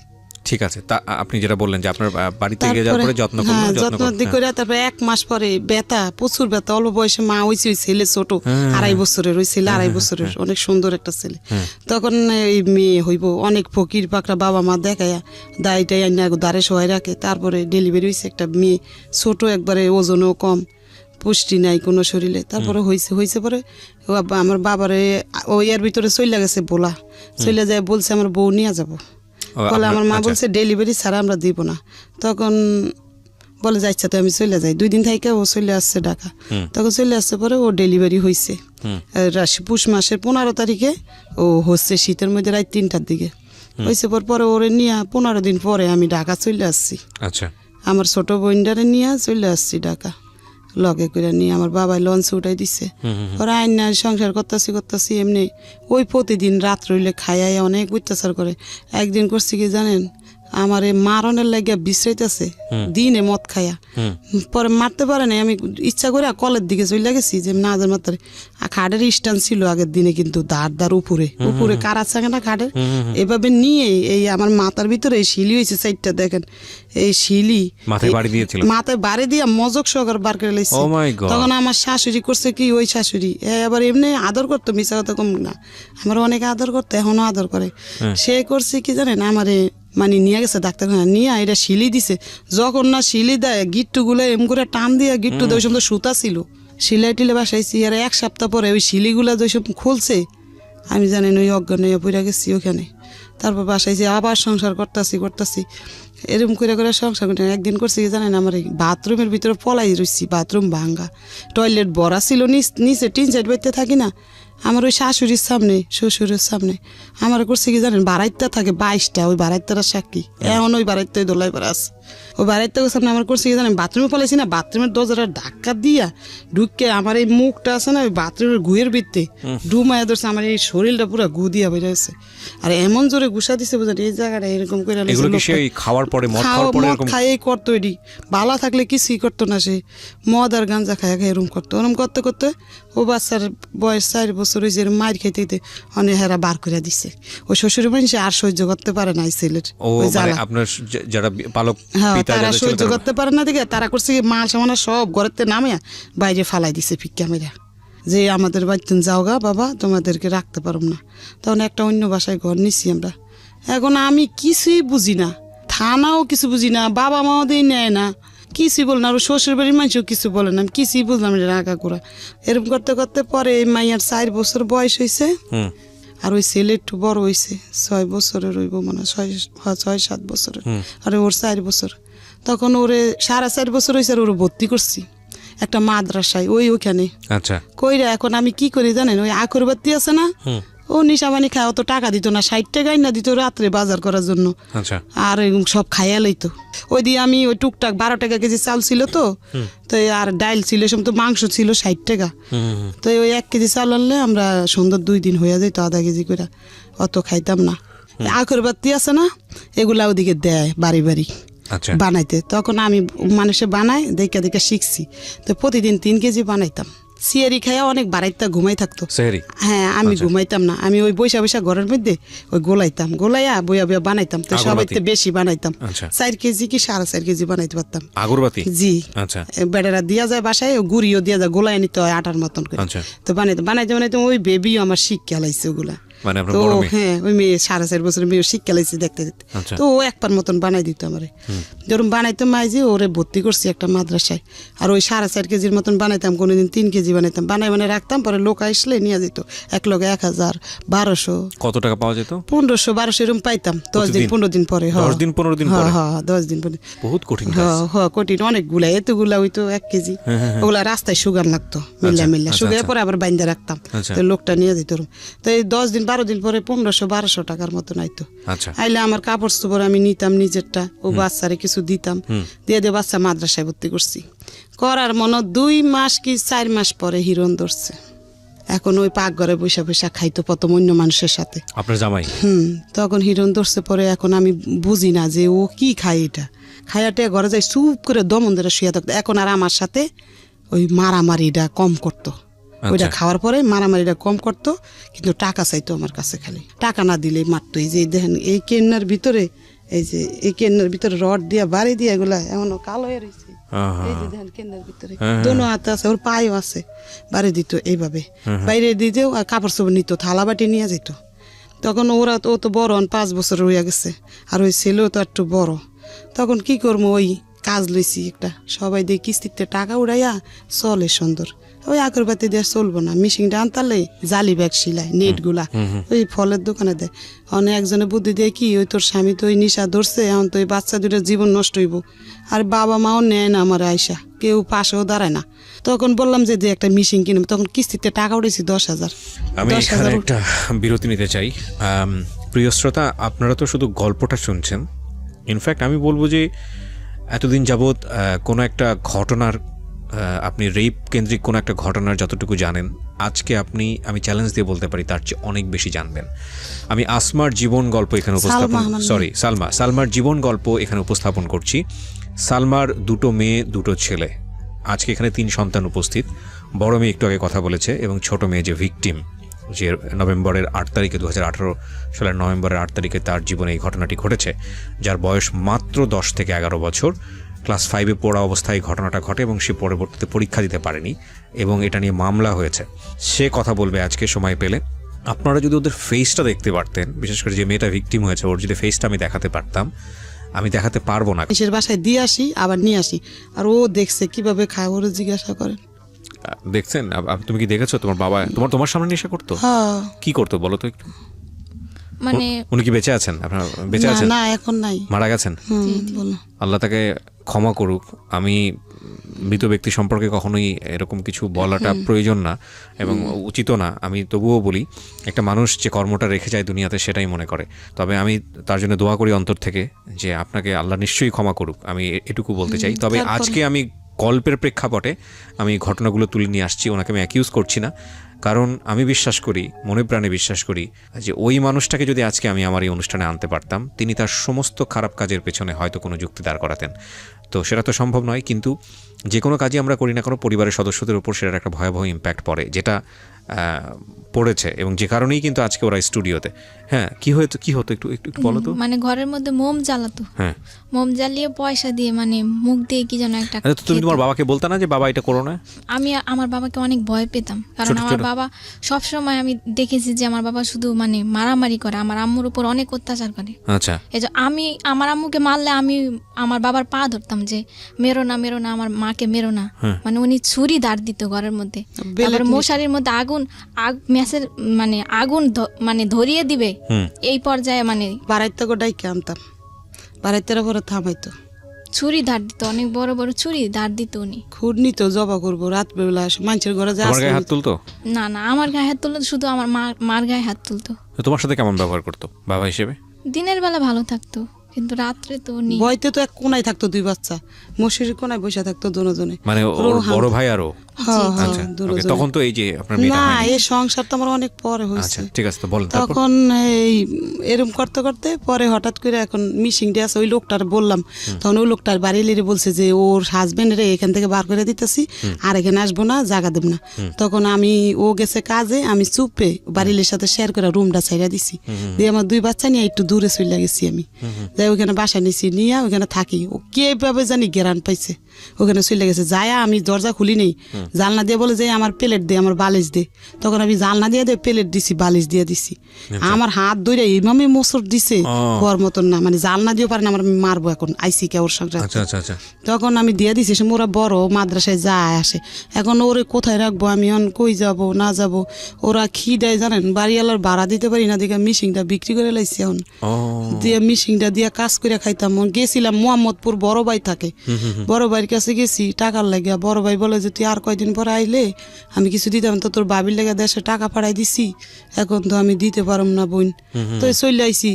ঠিক আছে, তা আপনি যেটা বললেন যে আপনার বাড়িতে গিয়ে যাওয়ার পরে যত্ন করলো, হ্যাঁ, যত্ন যত্ন করে তারপরে 1 মাস পরে ব্যথা, প্রচুর ব্যথা, অল্প বয়সে মা হয়েছে, ওই ছেলে ছোট 2.5 বছরের, ওই ছেলে 2.5 বছরের, অনেক সুন্দর একটা ছেলে। তখন এই মেয়ে হইব, অনেক ফকির পাকড়া বাবা মা দেখায়া দায়টাই আইনা দাঁড়ে সহায় রাখে। তারপরে ডেলিভারি হয়েছে একটা মেয়ে, ছোট একবারে, ওজনও কম, পুষ্টি নাই কোনো শরীরে। তারপরে হয়েছে পরে আমার বাবারে ওই এর ভিতরে চলে গেছে, চলে যায়, বলছে আমার বউ নিয়ে যাবো। বলে আমার মা বলছে ডেলিভারি ছাড়া আমরা দিব না। তখন বলে যাচ্ছে, তো আমি চলে যাই। 2 দিন থেকে ও চলে আসছে ঢাকা। তখন চলে আসছে পরে ও ডেলিভারি হয়েছে পুষ মাসের 15 তারিখে। ও হচ্ছে শীতের মধ্যে রাত 3টার দিকে হয়েছে। পরে ওরে নিয়ে 15 দিন পরে আমি ঢাকা চলে আসছি। আচ্ছা, আমার ছোট বোনটারে নিয়ে চলে আসছি ঢাকা, লগে করে নিয়ে আমার বাবাই লঞ্চ উঠাই দিচ্ছে। ওরা আইন সংসার করতেছি এমনি। ওই প্রতিদিন রাত রইলে খাইয়াই অনেক অত্যাচার করে। একদিন করছি কি জানেন, আমার মারণের লাগিয়া বিশ্রাইতেছে দিনে মদ খাইয়া, পরে মারতে পারে না। আমি ইচ্ছা করে কলের দিকে চলে গেছি যে না মাত্রে। খাটের স্ট্যান্ড ছিল আগের দিনে, কিন্তু দাঁড় উপরে কারা থাকে না খাটের, এভাবে নিয়ে এই আমার মাথার ভিতরে এই শিলি হয়েছে 4টা, দেখেন এই শিলি মাথায় বাড়ি দিয়েছিল, মাথায় বাড়ি দিয়া মজক সহকার বার করে লাইছে। Oh my God! তখন আমার শাশুড়ি করছে কি, ওই শাশুড়ি আবার এমনি আদর করতো, মিশা কথা কম না, আমার অনেক আদর করতো, এখনো আদর করে। সে করছে কি জানেন, আমারে মানে নিয়ে গেছে ডাক্তারখানা, নিয়ে এটা শিলি দিছে। যখন না শিলি দেয়, গিট্টুগুলো এম করে টান দিয়া গিট্টু দেয়, ওই সময় সুতা ছিল, সিলাই টিলে বাসাইছি। আর 1 সপ্তাহ পরে ওই শিলিগুলা যেসব খুলছে, আমি জানেন ওই অজ্ঞান হয়ে পড়ে গেছি ওখানে। তারপর বাসাইছি, আবার সংসার করতেছি এরকম করে সংসার করতে। একদিন করছি কি জানেন, আমার এই বাথরুমের ভিতরে পলাই রয়েছি, বাথরুম ভাঙ্গা, টয়লেট ভরা ছিল, নিচে টিন সাইড বাড়িতে থাকি না, আমার ওই শাশুড়ির সামনে শ্বশুরের সামনে আমার করছে কি জানেন, বাড়াইতে থাকে 22টা, ওই বাড়াইতারা সাক্ষী এখন ওই বাড়াইতে দোলাই পারা আছে। ওই বাড়াইতে সামনে আমার করছে কি জানেন, বাথরুমে পালাইছি না, বাথরুমের দরজাটা ধাক্কা দিয়া ঢুকে আমার এই মুখটা আছে না ওই বাথরুমের গুয়ের ভিত্তে ডুমায়া ধরছে, আমার এই শরীরটা পুরো গু দিয়া বেরিয়ে আছে। আর এমন জোরে ঘুষা দিছে বুঝলেন, এই জায়গাটা এরকম করে এগুলো কি সেই খাওয়ার পরে মদ খাওয়ার পরে এরকম খাইয়েই করতো। এটি বালা থাকলে কিছুই করতো না, সে মদ আর গাঞ্জা খায়া খাই এরকম করতো। ওরম করতে করতে ও বাচ্চার বয়স 4 বছর হয়েছে, এরম মার খাইতে খাইতে অনেক হেরা বার করে দিছে। ওই শ্বশুর মানুষ আর সহ্য করতে পারে না এই ছেলের ও ওই মানে জ্বালা। আপনার যারা পালক হ্যাঁ, পিতা তারা যাদের ছিল সহ্য করতে পারে না দেখে তারা করছে কি, মাল সামানা সব ঘরেতে নামে বাইরে ফালাই দিছে ফিক্কা মেরা, যে আমাদের বাড়িতে যাও গা বাবা, তোমাদেরকে রাখতে পারব না। তখন একটা অন্য বাসায় ঘর নিছি আমরা। এখন আমি কিছুই বুঝি না, থানাও কিছু বুঝি না, বাবা মাও দিয়ে নেয় না, কিছুই বলে না, আর শ্বশুর বাড়ির মানুষও কিছু বলে না, আমি কিছুই বুঝলাম না, রাগা করা। এরকম করতে করতে পরে এই মাইয়ার 4 বছর বয়স হয়েছে, হুম আর ওই ছেলে একটু বড় হয়েছে, 6 বছরের হইব মানে 6-7 বছরের, আর ওর 4 বছর। তখন ওরে 4.5 বছর হয়েছে, আর ওরে ভর্তি করছি একটা মাদ্রাসায় ওইখানে। আচ্ছা কইরা এখন আমি কি করি জানেন, ওই আকরবাতি আছে না, ও নিশাবানি খায়, অত টাকা দিত না, 60 টাকাই না দিত রাত্রে বাজার করার জন্য, আচ্ছা আর সব খাইয়া লইতো। ওই দিয়ে আমি ওই টুকটাক 12 টাকা কেজি চাল ছিল তো আর ডাইল ছিল, সব তো মাংস ছিল 60 টাকা। তো ওই 1 কেজি চাল আনলে আমরা সুন্দর 2 দিন হইয়া যেত, আধা কেজি করে, অত খাইতাম না। আকরবাতি আছে না, এগুলা ওদিকে দেয় বাড়ি বাড়ি আচ্ছা বানাইতে। তখন আমি মানুষে বানাই দেখে দেখে শিখছি, তো প্রতিদিন 3 কেজি বানাইতাম। সিয়ারি খাইয়া অনেক বাড়াইতে ঘুমাই থাকতো। সেহরি হ্যাঁ, আমি ঘুমাইতাম না, আমি ওই বৈশা বৈশা ঘরের মধ্যে ওই গোলাইতাম, গোলাইয়া বইয়া বইয়া বানাইতাম। তো সবাই বেশি বানাইতাম, আচ্ছা 4 কেজি কি 4.5 কেজি বানাইতে পারতাম আগরবাতি। জি, আচ্ছা বেড়ারা দিয়া যায় বাসায়, গুড়িও দিয়া যায়, গোলায় নিতে হয় আটার মতন করে। আচ্ছা তো বানাইতে বানাইতে বানাইতে ওই বেবিও আমার শিক্ষা লাইছে ওগুলা। মানে আপনার তো বড় মেয়ে। হ্যাঁ, ওই মেয়ে 4.5 বছরের মেয়ে শিক্ষা লাইছে দেখতে দেখতে। আচ্ছা। তো ও একবার মতন বানাই দিত আমারে, যেরকম বানাইতাম মাইজি ওরে ভর্তি করছি একটা মাদ্রাসায়। আর ওই 4.5 কেজির মতন বানাইতাম, কোনোদিন 3 কেজি বানাইতাম, বানাই রাখতাম, পরে লোক আসলে নিয়ে যেত, এক লগে 1000, 1200, কত টাকা পাওয়া যেত? 1500, 1200 এরকম পাইতাম 10 দিন 15 দিন পরে। 10 দিন 15 দিন পরে? হ্যাঁ, 10 দিন পরে। বহুত কঠিন কাজ। হ্যাঁ, কঠিন অনেকগুলা, এতগুলা হইতো 1 কেজি। ওগুলা রাস্তায় সুগার লাগতো, মিল্লা সুগার পরে আবার বাইন্দা রাখতাম, তো লোকটা নিয়ে যেত। তো এই 10 দিন 12 দিন পরে 1500-1200 টাকার মতন আইতো। আচ্ছা আইলে আমার কাপড় চোপড় আমি নিতাম নিজেরটা, ও বাচ্চারে কিছু দিতাম, দিয়ে বাচ্চা মাদ্রাসায় ভর্তি করছি। করার মনে 2 মাস কি 4 মাস পরে হিরণ ধরছে। এখন ওই পাকঘরে বৈশা বৈশা খাইতো প্রথম অন্য মানুষের সাথে, আপনার জামাই। তখন হিরণ ধরছে। পরে এখন আমি বুঝি না যে ও কি খায়, এটা খাইয়াটে ঘরে যাই চুপ করে দমন ধরে শুয়ে থাকতো। এখন আর আমার সাথে ওই মারামারিটা কম করতো, ওইটা খাওয়ার পরে মারামারিটা কম করতো, কিন্তু টাকা চাইতো আমার কাছে, খালি টাকা না দিলে মারতো। এই যে দেখেন এই কেন্নার ভিতরে, এই যে এই কেন্নার ভিতরে রড দিয়া বাড়ি দিয়া এগুলা এমনও কালো হয়ে রয়েছে, এই যে দেখেন কেন্নার ভিতরে দোনো হাতে আছে, ওর পায়েও আছে, বাড়ি দিত এইভাবে, বাইরে দিতেও। আর কাপড় চোপড় নিত, থালা বাটি নিয়ে যেত। তখন ও তো বড়, 5 বছর হইয়া গেছে, আর ওই ছেলেও তো একটু বড়। তখন কি করবো, ওই কাজ লইছি একটা, সবাই দিয়ে কিস্তিতে টাকা উড়াইয়া চলে সুন্দর। ওই আগরবাতি দিয়ে চলবো না, মিশিংটা আনতালে জালি ব্যাগ সিলাই, নেটগুলা ওই ফলের দোকানে দেয়। অনেক একজনে বুদ্ধি দিয়ে কি, ওই তোর স্বামী তো ওই নিশা ধরছে, এখন তো ওই বাচ্চা দুটোর জীবন নষ্ট হইব, আর বাবা মাও নেয় না আমার আয়সা, কেউ পাশেও দাঁড়ায় না। তখন বললাম যে একটা মিশিং কিনব, তখন কিস্তিতে টাকা উঠেছি 10,000। আমি এখানে একটা বিরতি নিতে চাই। প্রিয় শ্রোতা, আপনারা তো শুধু গল্পটা শুনছেন, ইনফ্যাক্ট আমি বলবো যে এতদিন যাবৎ কোনো একটা ঘটনার, আপনি রেপ কেন্দ্রিক কোনো একটা ঘটনার যতটুকু জানেন, আজকে আমি চ্যালেঞ্জ দিয়ে বলতে পারি তার চেয়ে অনেক বেশি জানবেন। আমি আসমার জীবন গল্প এখানে সালমার জীবন গল্প এখানে উপস্থাপন করছি। সালমার 2 মেয়ে 2 ছেলে, আজকে এখানে 3 সন্তান উপস্থিত। বড় মেয়ে একটু আগে কথা বলেছে, এবং ছোট মেয়ে যে ভিকটিম, যে নভেম্বরের 8 তারিখে 2018 সালের নভেম্বরের 8 তারিখে তার জীবনে এই ঘটনাটি ঘটেছে, যার বয়স মাত্র 10 থেকে 11 বছর। ক্লাস 5-এ পড়া অবস্থায় ঘটনাটা ঘটে, এবং সে পরবর্তীতে পরীক্ষা দিতে পারেনি, এবং এটা নিয়ে মামলা হয়েছে। সে কথা বলবে আজকে সময় পেলে। আপনারা যদি ওদের ফেসটা দেখতে পারতেন, বিশেষ করে যে মেয়েটা ভিকটিম হয়েছে, ওর যদি ফেসটা আমি দেখাতে পারতাম। আমি দেখাতে পারবো না, নিজের বাসায় দিয়ে আসি আবার নিয়ে আসি, আর ও দেখছে কিভাবে খায়, ওরা জিজ্ঞাসা করেন। দেখছেন? তুমি কি দেখেছো তোমার বাবা তোমার সামনে নেশা করতো? হ্যাঁ। কি করতো বলো তো একটু। মানে উনি কি বেঁচে আছেন? আপনার বেঁচে না, আছেন? না এখন নাই। মারা গেছেন? বলো। আল্লাহ তাকে ক্ষমা করুক। আমি মৃত ব্যক্তি সম্পর্কে কখনোই এরকম কিছু বলাটা প্রয়োজন না এবং উচিত না। আমি তবুও বলি, একটা মানুষ যে কর্মটা রেখে যায় দুনিয়াতে সেটাই মনে করে। তবে আমি তার জন্য দোয়া করি অন্তর থেকে যে আপনাকে আল্লাহ নিশ্চয়ই ক্ষমা করুক, আমি এটুকু বলতে চাই। তবে তারপরে- আজকে আমি গল্পের প্রেক্ষাপটে আমি ঘটনাগুলো তুলে নিয়ে আসছি, ওনাকে আমি অ্যাকিউজ করছি না। কারণ আমি বিশ্বাস করি, মনে প্রাণে বিশ্বাস করি যে ওই মানুষটাকে যদি আজকে আমি আমার এই অনুষ্ঠানে আনতে পারতাম, তিনি তার সমস্ত খারাপ কাজের পেছনে হয়তো কোনো যুক্তি দাঁড় করাতেন। তো সেটা তো সম্ভব নয়, কিন্তু যে কোনো কাজই আমরা করি না কোনো, পরিবারের সদস্যদের উপর সেটার একটা ভয়াবহ ইম্প্যাক্ট পড়ে, যেটা পড়েছে এবং যে কারণেই কিন্তু আজকে ওরা স্টুডিওতে। হ্যাঁ, কি হতো একটু একটু একটু বলো তো। মানে ঘরের মধ্যে মোম জ্বালাতো, হ্যাঁ, মোম জ্বালিয়ে পয়সা দিয়ে মানে মুখ দিয়ে কি যেন একটা আচ্ছা, তো তুমি খেত। তোমার বাবাকে বলতে না যে বাবা এটা করো না? আমি আমার বাবাকে অনেক ভয় পেতাম, কারণ ছোট আমার ছোট- বাবা সব সময় আমি দেখেছি যে আমার বাবা শুধু মানে মারামারি করে, আমার আম্মুর উপর অনেক অত্যাচার করে। আচ্ছা, এই যে আমি আমার আম্মুকে মারলে আমি আমার বাবার পা ধরতাম যে মেরো না আমার মাকে মেরো না। মানে উনি ছুরি দাঁড় দিত ঘরের মধ্যে, তারপরে মশারির মধ্যে ম্যাসের মানে আগুন মানে ধরিয়ে দিবে এই পর্যায়ে, মানে বাড়াইতে ডাইকে আনতাম, বাড়াইতে পরে থামাইতো, ছুরি ধার দিত, অনেক বড় বড় ছুরি ধার দিত উনি। খুদ নিত, জবা করবো রাত বেলা মানুষের ঘরে যা তোমার গায়ে হাত তুলতো? না আমার গায়ে হাত তুলতো, শুধু আমার মার গায়ে হাত তুলতো। তো তোমার সাথে কেমন ব্যবহার করতো বাবা হিসেবে? দিনের বেলা ভালো থাকতো, কিন্তু রাত্রে তো উনি বইতে তো এক কোনায় থাকতো, দুই বাচ্চা মশারির কোনায় বসে থাকতো দুজনে। মানে ওর বড় ভাই আরো? আচ্ছা, okay, তখন তো এই যে আপনার মেয়েটা না, হয়নি। এই সংসার তো আমার অনেক পরে আচ্ছা, হয়েছে। ঠিক আছে, তো বলেন তারপর। তখন এই এরম করতে করতে পরে হঠাৎ করে এখন মিশিংটা আছে, ওই লোকটার বললাম, তখন ওই লোকটার বাড়ি লিরে বলছে যে ওর হাজবেন্ডের এখান থেকে বার করে দিতেছি, আর এখানে আসবো না, জায়গা দেব না। তখন আমি, ও গেছে কাজে, আমি চুপে বাড়ির সাথে শেয়ার করে রুমটা ছাইড়া দিছি, দিয়ে আমার দুই বাচ্চা নিয়ে একটু দূরে চলে গেছি আমি, যাই ওখানে বাসা নিছি, নিয়ে ওখানে থাকি। ও কিভাবে জানি গেরান পাইছে, ওখানে চলে গেছে। যায় আমি দরজা খুলি নেই, জালনা দিয়ে বলে যে আমার প্লেট দে, আমার বালিশ দে। তখন আমি জালনা দিয়ে প্লেট দিছি, বালিশ দিয়ে দিছি। আমার হাত ধরে এইভাবে মোচড় দিছে, হওয়ার মতন না, মানে জালনা দিয়ে পারে না, আমার মারবো এখন আইসি কে ওর সঙ্গে। আচ্ছা আচ্ছা আচ্ছা, তখন আমি দিয়ে দিছি, সে মোরা বড় মাদ্রাসায় যায় আসে, এখন ওরে কোথায় রাখবো আমি, এখন কই যাব না যাব। ওরা খি দেয় জানেন, বাড়িওয়ালার ভাড়া দিতে পারি না, দেখে মিশিংটা বিক্রি করে লাইছি। এখন দিয়ে মিশিংটা দিয়ে কাজ করে খাইতাম। গেছিলাম মোহাম্মদপুর, বড় ভাই থাকে, বড় ভাইয়ের কাছে গেছি টাকার লাগিয়া। বড় ভাই বলে যে তুই আর কয়দিন পরে আইলে আমি কিছু দিতাম, তো তোর বাবির লেগে দেশে টাকা পাঠাই দিছি, এখন তো আমি দিতে পারম না বোন। তো চলে আইছি।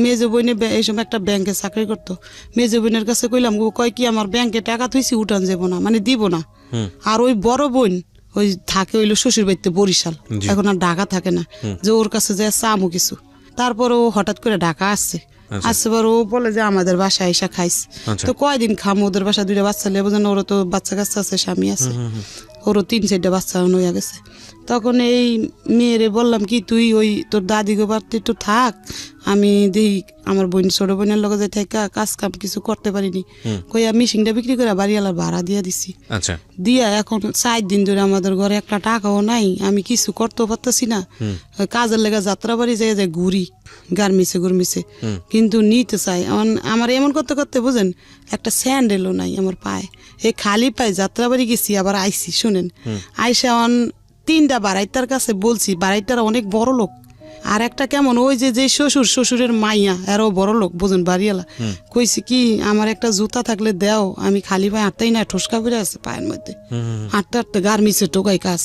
মেজো বোনে এই সময় একটা ব্যাংকে চাকরি করতো, মেজো বোনের কাছে কইলাম, ও কয় কি আমার ব্যাংকে টাকা থইছি, উঠান যাব না, মানে দিব না। আর ওই বড় বোন ওই থাকে হইলো শ্বশুর বাড়িতে বরিশাল, এখন আর ঢাকা থাকে না, যে ওর কাছে যায় চামু কিছু। তারপর ও হঠাৎ করে ঢাকা আসছে, আসছে পর ও বলে যে আমাদের বাসায় এসে খাইস। তো কয়দিন খাম, ওদের বাসা দুইটা বাচ্চা লেবো, যেন ওরা তো বাচ্চা কাচ্চা আছে, স্বামী আছে, ওরও 3-4টা বাচ্চা হয়ে গেছে। তখন এই মেয়েরে বললাম কি তুই ওই তোর দাদিকে বাড়তে একটু থাক, আমি দেখি আমার বোন ছোট বোনের লগে যাই থাকা, কাজ কাম কিছু করতে পারিনি, কইয়া মিশিংটা বিক্রি করে বাড়িওয়ালার ভাড়া দিয়ে দিছি। আচ্ছা, দিয়া এখন 4 দিন ধরে আমাদের ঘরে একটা টাকাও নাই, আমি কিছু করতেও পারতেছি না। কাজের লেগে যাত্রা বাড়ি যাই যায় ঘুরি, গার্মিসে কিন্তু নিতে চাই। আমার এমন করতে করতে বুঝেন একটা স্যান্ডেলও নাই আমার পায়ে, এই খালি পায়ে যাত্রা বাড়ি গেছি, আবার আইসি। শুনেন, আইসা 3টা বাড়াইতার কাছে বলছি, বাড়াইতারা অনেক বড় লোক, আর একটা কেমন ওই যে শ্বশুরের মাইয়া, এরও বড় লোক বুঝুন বাড়িওয়ালা। কইছি কি আমার একটা জুতা থাকলে দেও, আমি খালি পায়ে হাঁটতেই না, ঠোসকা করে আছে পায়ের মধ্যে, হাঁটতে হাঁটতে গার্মিসে টোকাই কাজ।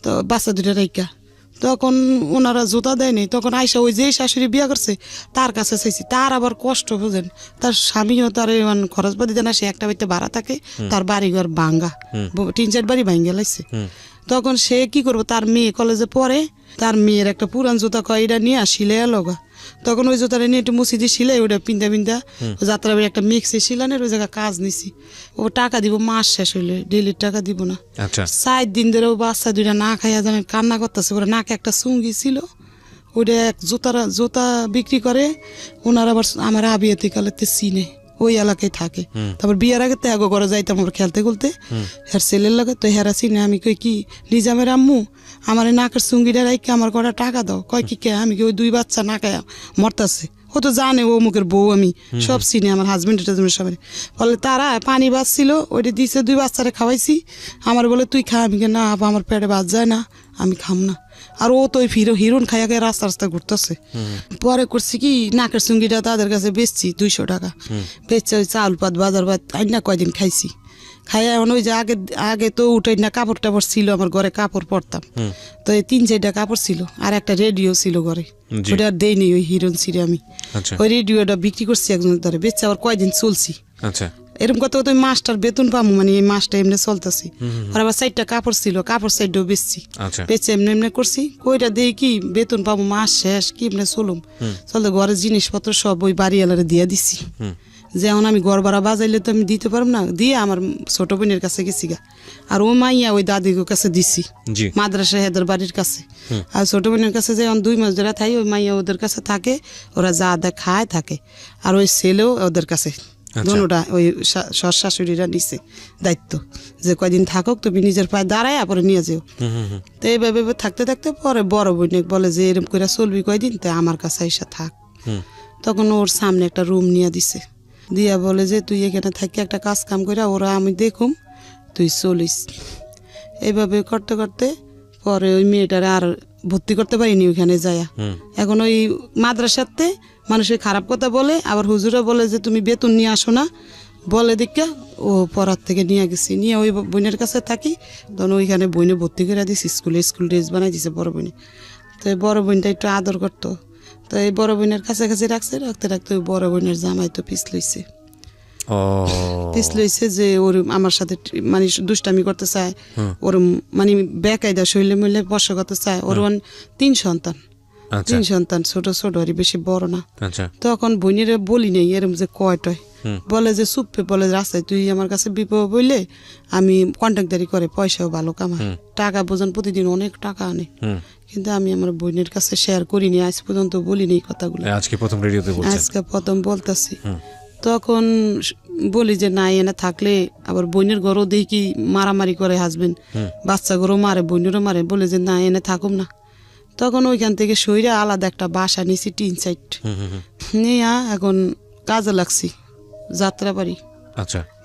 তো বাচ্চা দুটা রেখা, তখন ওনারা জুতা দেয়নি। তখন আইসা ওই যে শাশুড়ি বিয়া করছে তার কাছে চাইছি, তার আবার কষ্ট বুঝেন, তার স্বামীও তার খরচ পাতি দেয় না, সে একটা বাড়িতে ভাড়া থাকে, তার বাড়িঘর ভাঙ্গা, 3-4 বাড়ি ভাঙ্গা লাগছে। তখন সে কি করবো, তার মেয়ে কলেজে পড়ে, তার মেয়ের একটা পুরান জুতা কয় এটা নিয়ে সিলাই লগা। তখন ওই জুতাটা নিয়ে একটু মুছি দিয়ে সিলাই, ওটা পিন্দা যাত্রা বাড়ি একটা মিক্সি সিলানের ওই জায়গায় কাজ নিছি। ও টাকা দিব মাস শেষ হইলে, ডেলির টাকা দিব না। আচ্ছা, 4 দিন ধরে ও বাচ্চা দুইটা না খাইয়া জানেন কান্না করতেছে, ওরা নাকে একটা চুঙ্গি ছিল, ওইটা এক জুতা বিক্রি করে। ওনার আবার আমার আবিয়াতে কালেতে চিনে, ওই এলাকায় থাকে। তারপর বিয়ার আগে তো এগো করে যাইতাম আমরা খেলতে খুলতে, হের ছেলের লাগে তো হেরা চিনে। আমি কই কি নিজামের আম্মু আমার নাকের চুঙ্গিটা রাইকে আমার কটা টাকা দাও, কয় কি কে, আমি কি ওই 2 বাচ্চা না খায়া মরতাছে, ও তো জানে ও মুখের বউ আমি সব চিনি আমার হাজবেন্ডের টাজবেন্ড সবাই বলে তারা পানি বাঁচছিল ওইটা দিয়েছে 2 বাচ্চারে খাওয়াইছি আমার বলে তুই খা আমি না আবার আমার পেটে বাদ যায় না আমি খাম না আর ও তো ওই হিরোন খাইয়া খাই রাস্তা রাস্তা ঘুরতেছে পরে করছি কি নাকের চুঙ্গিটা তাদের কাছে বেচছি 200 টাকা বেচছে ওই চাউল পাত বাজার ভাত আইনা কয়দিন খাইছি খাইয়া এখন ওই যে আগে তো উঠে না কাপড় টাপড় ছিল আমার ঘরে কাপড় পরতাম তো এই 3-4টা কাপড় ছিল আর একটা রেডিও ছিল ঘরে ওটা আর দেয়নি ওই হিরোন ছিঁড়ে আমি ওই রেডিওটা বিক্রি করছি একজনের ধরে বেচছে আবার কয়দিন চলছি আচ্ছা এরকম কত কত মাসটার বেতন পাবো মানে এই মাসটা এমনি চলতেছি আর আবার 4টা কাপড় ছিল কাপড় 4টাও বেচছি বেচে এমনি এমনি করছি কইটা দিয়ে কি বেতন পাবো মাস শেষ কি এমনি চলুম চলতে ঘরের জিনিসপত্র সব ওই বাড়িওয়ালারে দিয়ে দিছি যেমন আমি ঘর ভাড়া বাজাইলে তো আমি দিতে পারবো না দিয়ে আমার ছোট বোনের কাছে গেছি গা আর ও মাইয়া ওই দাদির কাছে দিছি মাদ্রাসা হেদের বাড়ির কাছে আর ছোট বোনের কাছে যেমন 2 মাস ধরে থাই ওই মাইয়া ওদের কাছে থাকে ওরা যা দা খায় থাকে আর ওই ছেলেও ওদের কাছে দোনোটা ওই শাশুড়িরা নিছে দায়িত্ব যে কয়দিন থাকুক তুমি নিজের পায়ে দাঁড়ায় পরে নিয়ে যেও তো এইভাবে থাকতে থাকতে পরে বড় বোন বলে যে এরকম করে চলবি কয়দিন তো আমার কাছে এসে থাক তখন ওর সামনে একটা রুম নিয়ে দিছে দিয়া বলে যে তুই এখানে থাকি একটা কাজ কাম করে ওরা আমি দেখুম তুই চলিস এইভাবে করতে করতে পরে ওই মেয়েটারে আর ভর্তি করতে পারিনি ওইখানে যায়া এখন ওই মাদ্রাসাতে মানুষের খারাপ কথা বলে আবার হুজুরা বলে যে তুমি বেতন নিয়ে আসো না বলে দেখা ও পড়ার থেকে নিয়ে গেছি নিয়ে ওই বোনের কাছে থাকি তখন ওইখানে বইনে ভর্তি করে দিছি স্কুল ড্রেস বানাই দিছে বড় বোনে তো এই বড় বোনটা একটু আদর করতো তো এই বড় বোনের কাছাকাছি রাখতে রাখতে ওই বড় বোনের জামাই তো পিছ লইছে যে ওর আমার সাথে মানে দুষ্টামি করতে চায় ওর মানে বেকায়দা শৈলে মিলে বসা করতে চায় ওর 3 সন্তান 3 সন্তান ছোট ছোট আর বেশি বড় না তখন বোনের বলি নেই এরম যে কয়টয় বলে যে চুপে বলে রাস্তায় তুই আমার কাছে বিপদ বললে আমি কন্ট্রাক্টদারি করে পয়সাও ভালো কামাই টাকা বোঝান প্রতিদিন অনেক টাকা আনে কিন্তু আমি আমার বোনের কাছে শেয়ার করিনি আজ পর্যন্ত বলিনি এই কথাগুলো আজকে প্রথম বলতেছি তখন বলি যে না এনে থাকলে আবার বোনের ঘরও দেখি মারামারি করে হাসবেন বাচ্চা ঘরও মারে বোনেরও মারে বলে যে না এনে থাকুম না তখন ওইখান থেকে সইরা আলাদা একটা বাসা নিয়েছি 3 সাইড নিয়ে এখন কাজে লাগছি যাত্রাবাড়ি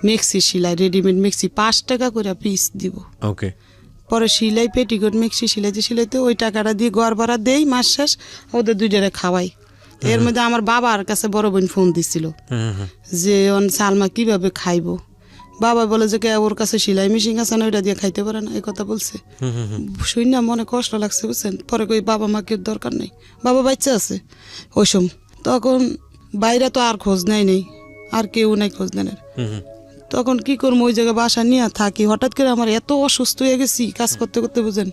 মেক্সি সেলাই রেডিমেড মেক্সি 5 টাকা করে পিস দিব পরে সেলাই পেটিকোট মেক্সি সিলাইতে ওই টাকাটা দিয়ে ঘর ভাড়া দেই মাস শেষ ওদের 2টারে খাওয়াই এর মধ্যে আমার বাবার কাছে বড় বোন ফোন দিছিল যে সালমা কিভাবে খাইবো বাবা বলে যে ওর কাছে সেলাই মেশিন আছে না ওইটা দিয়ে খাইতে পারে না এই কথা বলছে শুনি না মনে কষ্ট লাগছে বুঝছেন পরে কই বাবা মাকে দরকার নেই বাবা বাচ্চা আছে ওই সময় তখন বাইরে তো আর খোঁজ নেই আর কেউ নাই খোঁজ নেন তখন কি করবো ওই জায়গায় বাসা নিয়ে থাকি হঠাৎ করে আমার এত অসুস্থ হয়ে গেছি কাজ করতে করতে বুঝেন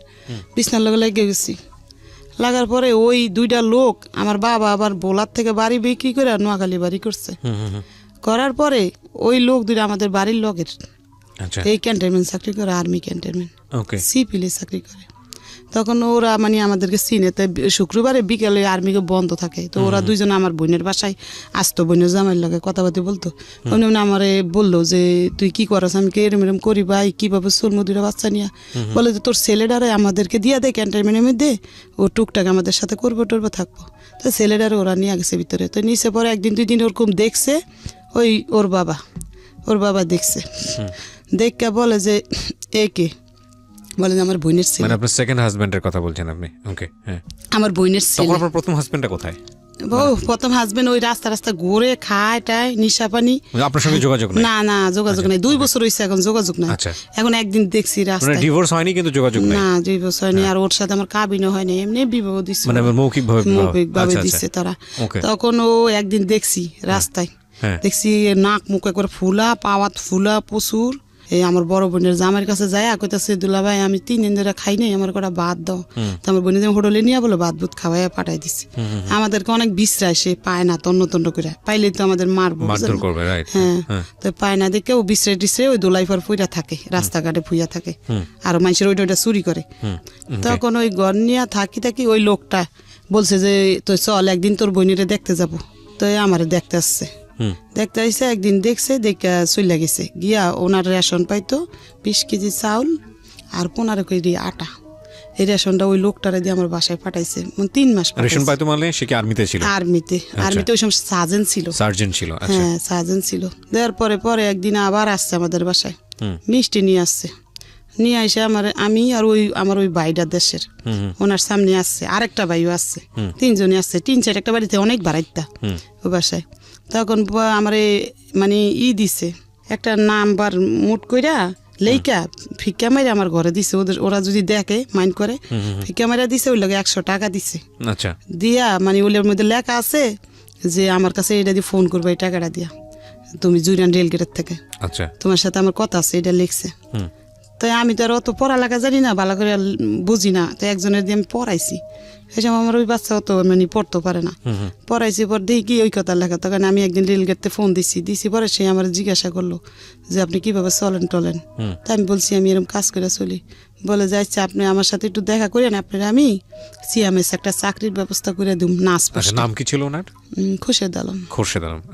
বিছনার লগে লেগে গেছি লাগার পরে ওই 2টা লোক আমার বাবা আবার বোলার থেকে বাড়ি বিক্রি করে নোয়াখালী বাড়ি করছে করার পরে ওই লোক 2টা আমাদের বাড়ির লোকের এই ক্যান্টনমেন্ট চাকরি করে আর্মি ক্যান্টনমেন্ট সিপিলে চাকরি করে তখন ওরা মানে আমাদেরকে চিনে তাই শুক্রবারে বিকেলে আর্মিকে বন্ধ থাকে তো ওরা 2জন আমার বোনের বাসায় আসতো বোনের জামাইয়ের লাগে কথাবার্তা বলতো উনি আমারে বললো যে তুই কি করস আমি এরম করি ভাই কিভাবে চলবো 2টা বাচ্চা নিয়ে বলে যে তোর ছেলেটারে আমাদেরকে দিয়ে দেয় ক্যান্টনমেন্টের মধ্যে ও টুকটাক আমাদের সাথে করবো থাকবো তো ছেলেটারে ওরা নিয়ে গেছে ভিতরে তো নিচে পরে 1 দিন 2 দিন ওরকম দেখছে ওই ওর বাবা দেখছে দেখে বলে যে একে বলে যে আমার বোনের ছেলে মানে আপনার সেকেন্ড হাজবেন্ডের কথা বলছেন আপনি আমার বোনের ছেলে তখন আপনার প্রথম হাজবেন্ডটা কোথায় প্রথম হাজবেন্ড ওই রাস্তা ঘুরে খায় টায় নিশা পানি আপনার সঙ্গে যোগাযোগ নাই না যোগাযোগ নাই 2 বছর হইছে এখন যোগাযোগ নাই এখন একদিন দেখছি রাস্তায় ডিভোর্স হয়নি কিন্তু যোগাযোগ নাই না ডিভোর্স হয়নি আর ওর সাথে আমার কাবিনও হয়নি এমনি বিবাহ দিছে মানে মৌখিকভাবে দিছে তারা তখন ও একদিন দেখছি রাস্তায় দেখছি নাক মুখ একবার ফুলা পাওয়াত ফুলা প্রচুর এই আমার বড় বোনের জামাইয়ের কাছে যায় কইতাছে দুলা ভাই আমি 3 দিন ধরে খাই নাই আমার কটা ভাত দাও তো আমার বোনের হোটেলে নিয়ে বলে ভাত খাওয়াই পাঠাই দিছে আমাদেরকে অনেক বিশ্রায় সে পায় না তন্ন করে পাইলে তো আমাদের মারবো তো পায় না দেখে ও বিশ্রায় টিশ্রায় ওই দোলাইফার ফুইরা থাকে রাস্তাঘাটে ফুইয়া থাকে আর মানুষের ওইটা চুরি করে তখন ওই ঘর নিয়ে থাকি ওই লোকটা বলছে যে তুই চল একদিন তোর বোনেরে দেখতে যাবো তো আমারে দেখতে আসছে দেখতে আসছে একদিন দেখছে দেখে চলে গেছে গিয়া ওনার রেশন পাইতো 20 কেজি চাউল আর 15 কেজি আটা এই রেশনটা ওই লোকটারে দিয়ে আমার বাসায় পাঠাইছে 3 মাস রেশন পাইতো মানে সে কি আর্মিতে ছিল? আর্মিতে ওই সময় সার্জেন্ট ছিল। আচ্ছা। হ্যাঁ সার্জেন্ট ছিল। দেওয়ার পরে একদিন আবার আসছে আমাদের বাসায়, মিষ্টি নিয়ে আসছে। নিয়ে এসে আমি আর আমার ওই ভাইটা দেশের ওনার সামনে আসছে, আরেকটা ভাইও আসছে, 3 জনই আসছে। 3-4 একটা বাড়িতে অনেক বাড়াইতা ও বাসায়। তখন আমার মানে দিছে একটা নাম্বার মুট কইরা লেইকা ফিক্কা মাইরা আমার ঘরে দিছে। ওরা যদি দেখে মাইন্ড করে ফিক্কা মাইরা দিছে, ওই লাগে 100 টাকা দিছে। আচ্ছা। দিয়া মানে ওইটার মধ্যে লেখা আছে যে আমার কাছে এটা দিয়ে ফোন করবে, এই টাকাটা দিয়া তুমি জুরিয়ান রেলগেটের থেকে, আচ্ছা, তোমার সাথে আমার কথা আছে, এটা লিখছে। তাই আমি তো আর অত পড়ালেখা জানি না, ভালো করে বুঝি না। তো একজনের দিয়ে আমি পড়াইছি, সেসব আমার ওই বাচ্চা অত মানে পড়তে পারে না। পড়াইছি পর দেখি কি ওই কথা লেখা। তখন আমি একদিন রেলগেটতে ফোন দিছি পরে সে আমার জিজ্ঞাসা করলো যে আপনি কিভাবে চলেন টলেন। তা আমি বলছি আমি এরকম কাজ করে চলি। বলে যে আচ্ছা আপনি আমার সাথে একটু দেখা করেন, আপনার আমি সিএমএস একটা চাকরির ব্যবস্থা করে দিম। নাচ নাম কি ছিল ওনার? খোরশেদ আলম।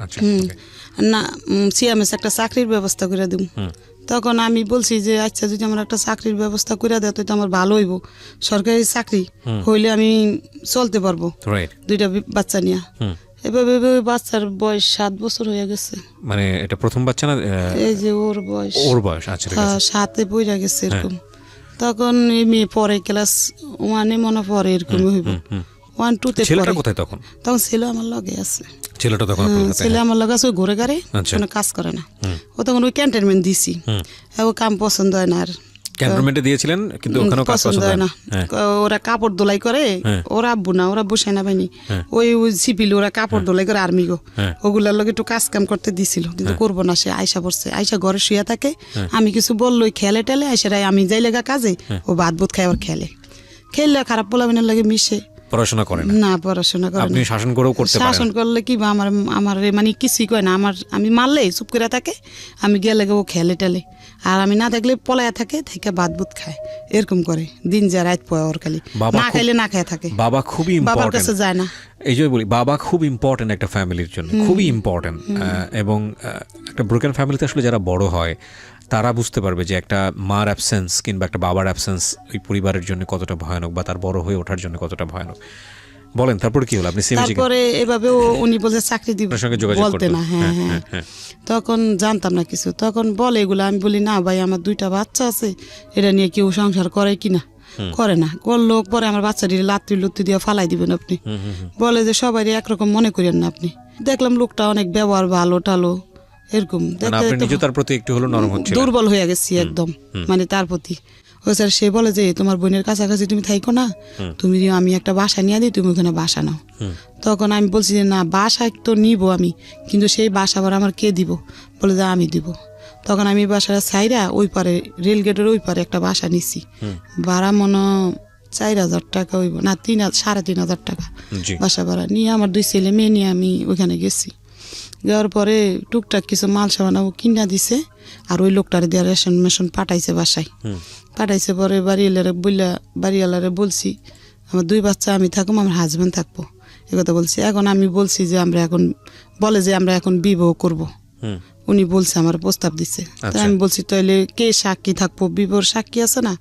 আচ্ছা। না সিএমএস একটা চাকরির ব্যবস্থা করে দিম। তখন আমি বলছি যে আচ্ছা যদি আমার একটা চাকরির ব্যবস্থা করে দেয় তো আমার ভালো হইব, সরকারি চাকরি হইলে আমি চলতে পারবো 2টা বাচ্চা নিয়ে। এভাবে বাচ্চার বয়স 7 বছর হয়ে গেছে। মানে এটা প্রথম বাচ্চা না? এই যে ওর বয়স আচ্ছা 7-এ পড়ে গেছে এরকম। তখন এই মেয়ে পরে ক্লাস 1-এ মনে পড়ে এরকম হইব, 1-2-তে ছেলেটা কোথায় তখন? তখন ছেলে আমার লগে আছে। ছেলেটা তখন ছেলে আমার লগে আছে, ঘুরে গাড়ে কোনো কাজ করে না। ও তখন ওই ক্যান্টনমেন্ট দিছি, ও কাম পছন্দ হয় না। আর ক্যান্টনমেন্টে দিয়েছিলেন কিন্তু ওখানেও কাজ পছন্দ হয় না। ওরা কাপড় দোলাই করে, ওরা আব্বু না, ওরা বসে না পাইনি, ওই সিপিল ওরা কাপড় দোলাই করে আর্মি গো, ওগুলার লগে একটু কাজ কাম করতে দিছিল, কিন্তু করবো না। সে আয়সা পড়ছে, আয়সা ঘরে শুয়ে থাকে। আমি কিছু বললো খেলে টেলে আয়সারাই আমি যাই লেগা কাজে, ও ভাত বুত খাই আবার খেললে খারাপ পোলাবিনের লাগে মিশে। পড়াশোনা করে না, পড়াশোনা করে আপনি শাসন করেও করতে পারেন। শাসন করলে কি আমার মানে কিছুই কয় না। আমি মারলে চুপ করে থাকে, আমি গেলে ও খেলে টেলে, আর আমি না থাকলে পলায়া থাকে ভাত বুত খায়, এরকম করে দিন যা রাত পয় ওর খালি না খাইলে না খায় থাকে। বাবা খুবই বাবার কাছে যায় না। এই যে বলি বাবা খুব ইম্পর্টেন্ট একটা ফ্যামিলির জন্য, খুবই ইম্পর্টেন্ট। এবং একটা ব্রোকেন ফ্যামিলিতে আসলে যারা বড় হয় তারা বুঝতে পারবে যে একটা মার অ্যাবসেন্স কিংবা একটা বাবার অ্যাবসেন্স ওই পরিবারের জন্য কতটা ভয়ানক, বা তার বড় হয়ে ওঠার জন্য কতটা ভয়ানক। বলেন তারপরে কি হলো? আপনি তারপরে এভাবে উনি বলছে চাকরি দিব, বলতে না। হ্যাঁ। তখন জানতাম না কিছু। তখন বলে এগুলো, আমি বলি না ভাই আমার 2টা বাচ্চা আছে, এটা নিয়ে কেউ সংসার করে কিনা? করে না। করলো পরে আমার বাচ্চাটি লাত্তি দিয়ে ফালাই দিবেন আপনি। বলে যে সবাই একরকম মনে করেন না আপনি। দেখলাম লোকটা অনেক ব্যবহার ভালো টালো এরকম, দুর্বল হয়ে গেছি একদম মানে তার প্রতি। ও স্যার সে বলে যে তোমার বোনের কাছাকাছি তুমি থাইকো না, তুমি আমি একটা বাসা নিয়ে দিই, তুমি ওখানে বাসা নাও। তখন আমি বলছি যে না বাসা তো নিব আমি, কিন্তু সেই বাসা ভাড়া আমার কে দিব? বলে যে আমি দিব। তখন আমি বাসাটা ছাইরা ওই পারে রেলগেটের ওই পারে একটা বাসা নিছি, ভাড়া মনে 4,000 টাকা হইব না, 3,500 টাকা বাসা ভাড়া নিয়ে আমার 2 ছেলে মেয়ে নিয়ে আমি ওইখানে গেছি। যাওয়ার পরে টুকটাক কিছু মাল সামানা ও কিনা দিছে, আর ওই লোকটারে দিয়ে রেশন মেশন পাঠাইছে বাসায়। পাঠাইছে পরে বাড়িওয়ালারে বলছি আমার 2 বাচ্চা আমি থাকবো, আমার হাজব্যান্ড থাকবো, এ কথা বলছি। এখন আমি বলছি যে আমরা এখন বিবাহ করব। উনি বলছে আমার প্রস্তাব দিছে। তাই আমি বলছি তাহলে কে সাক্ষী থাকবো? বিবাহর সাক্ষী আছে না?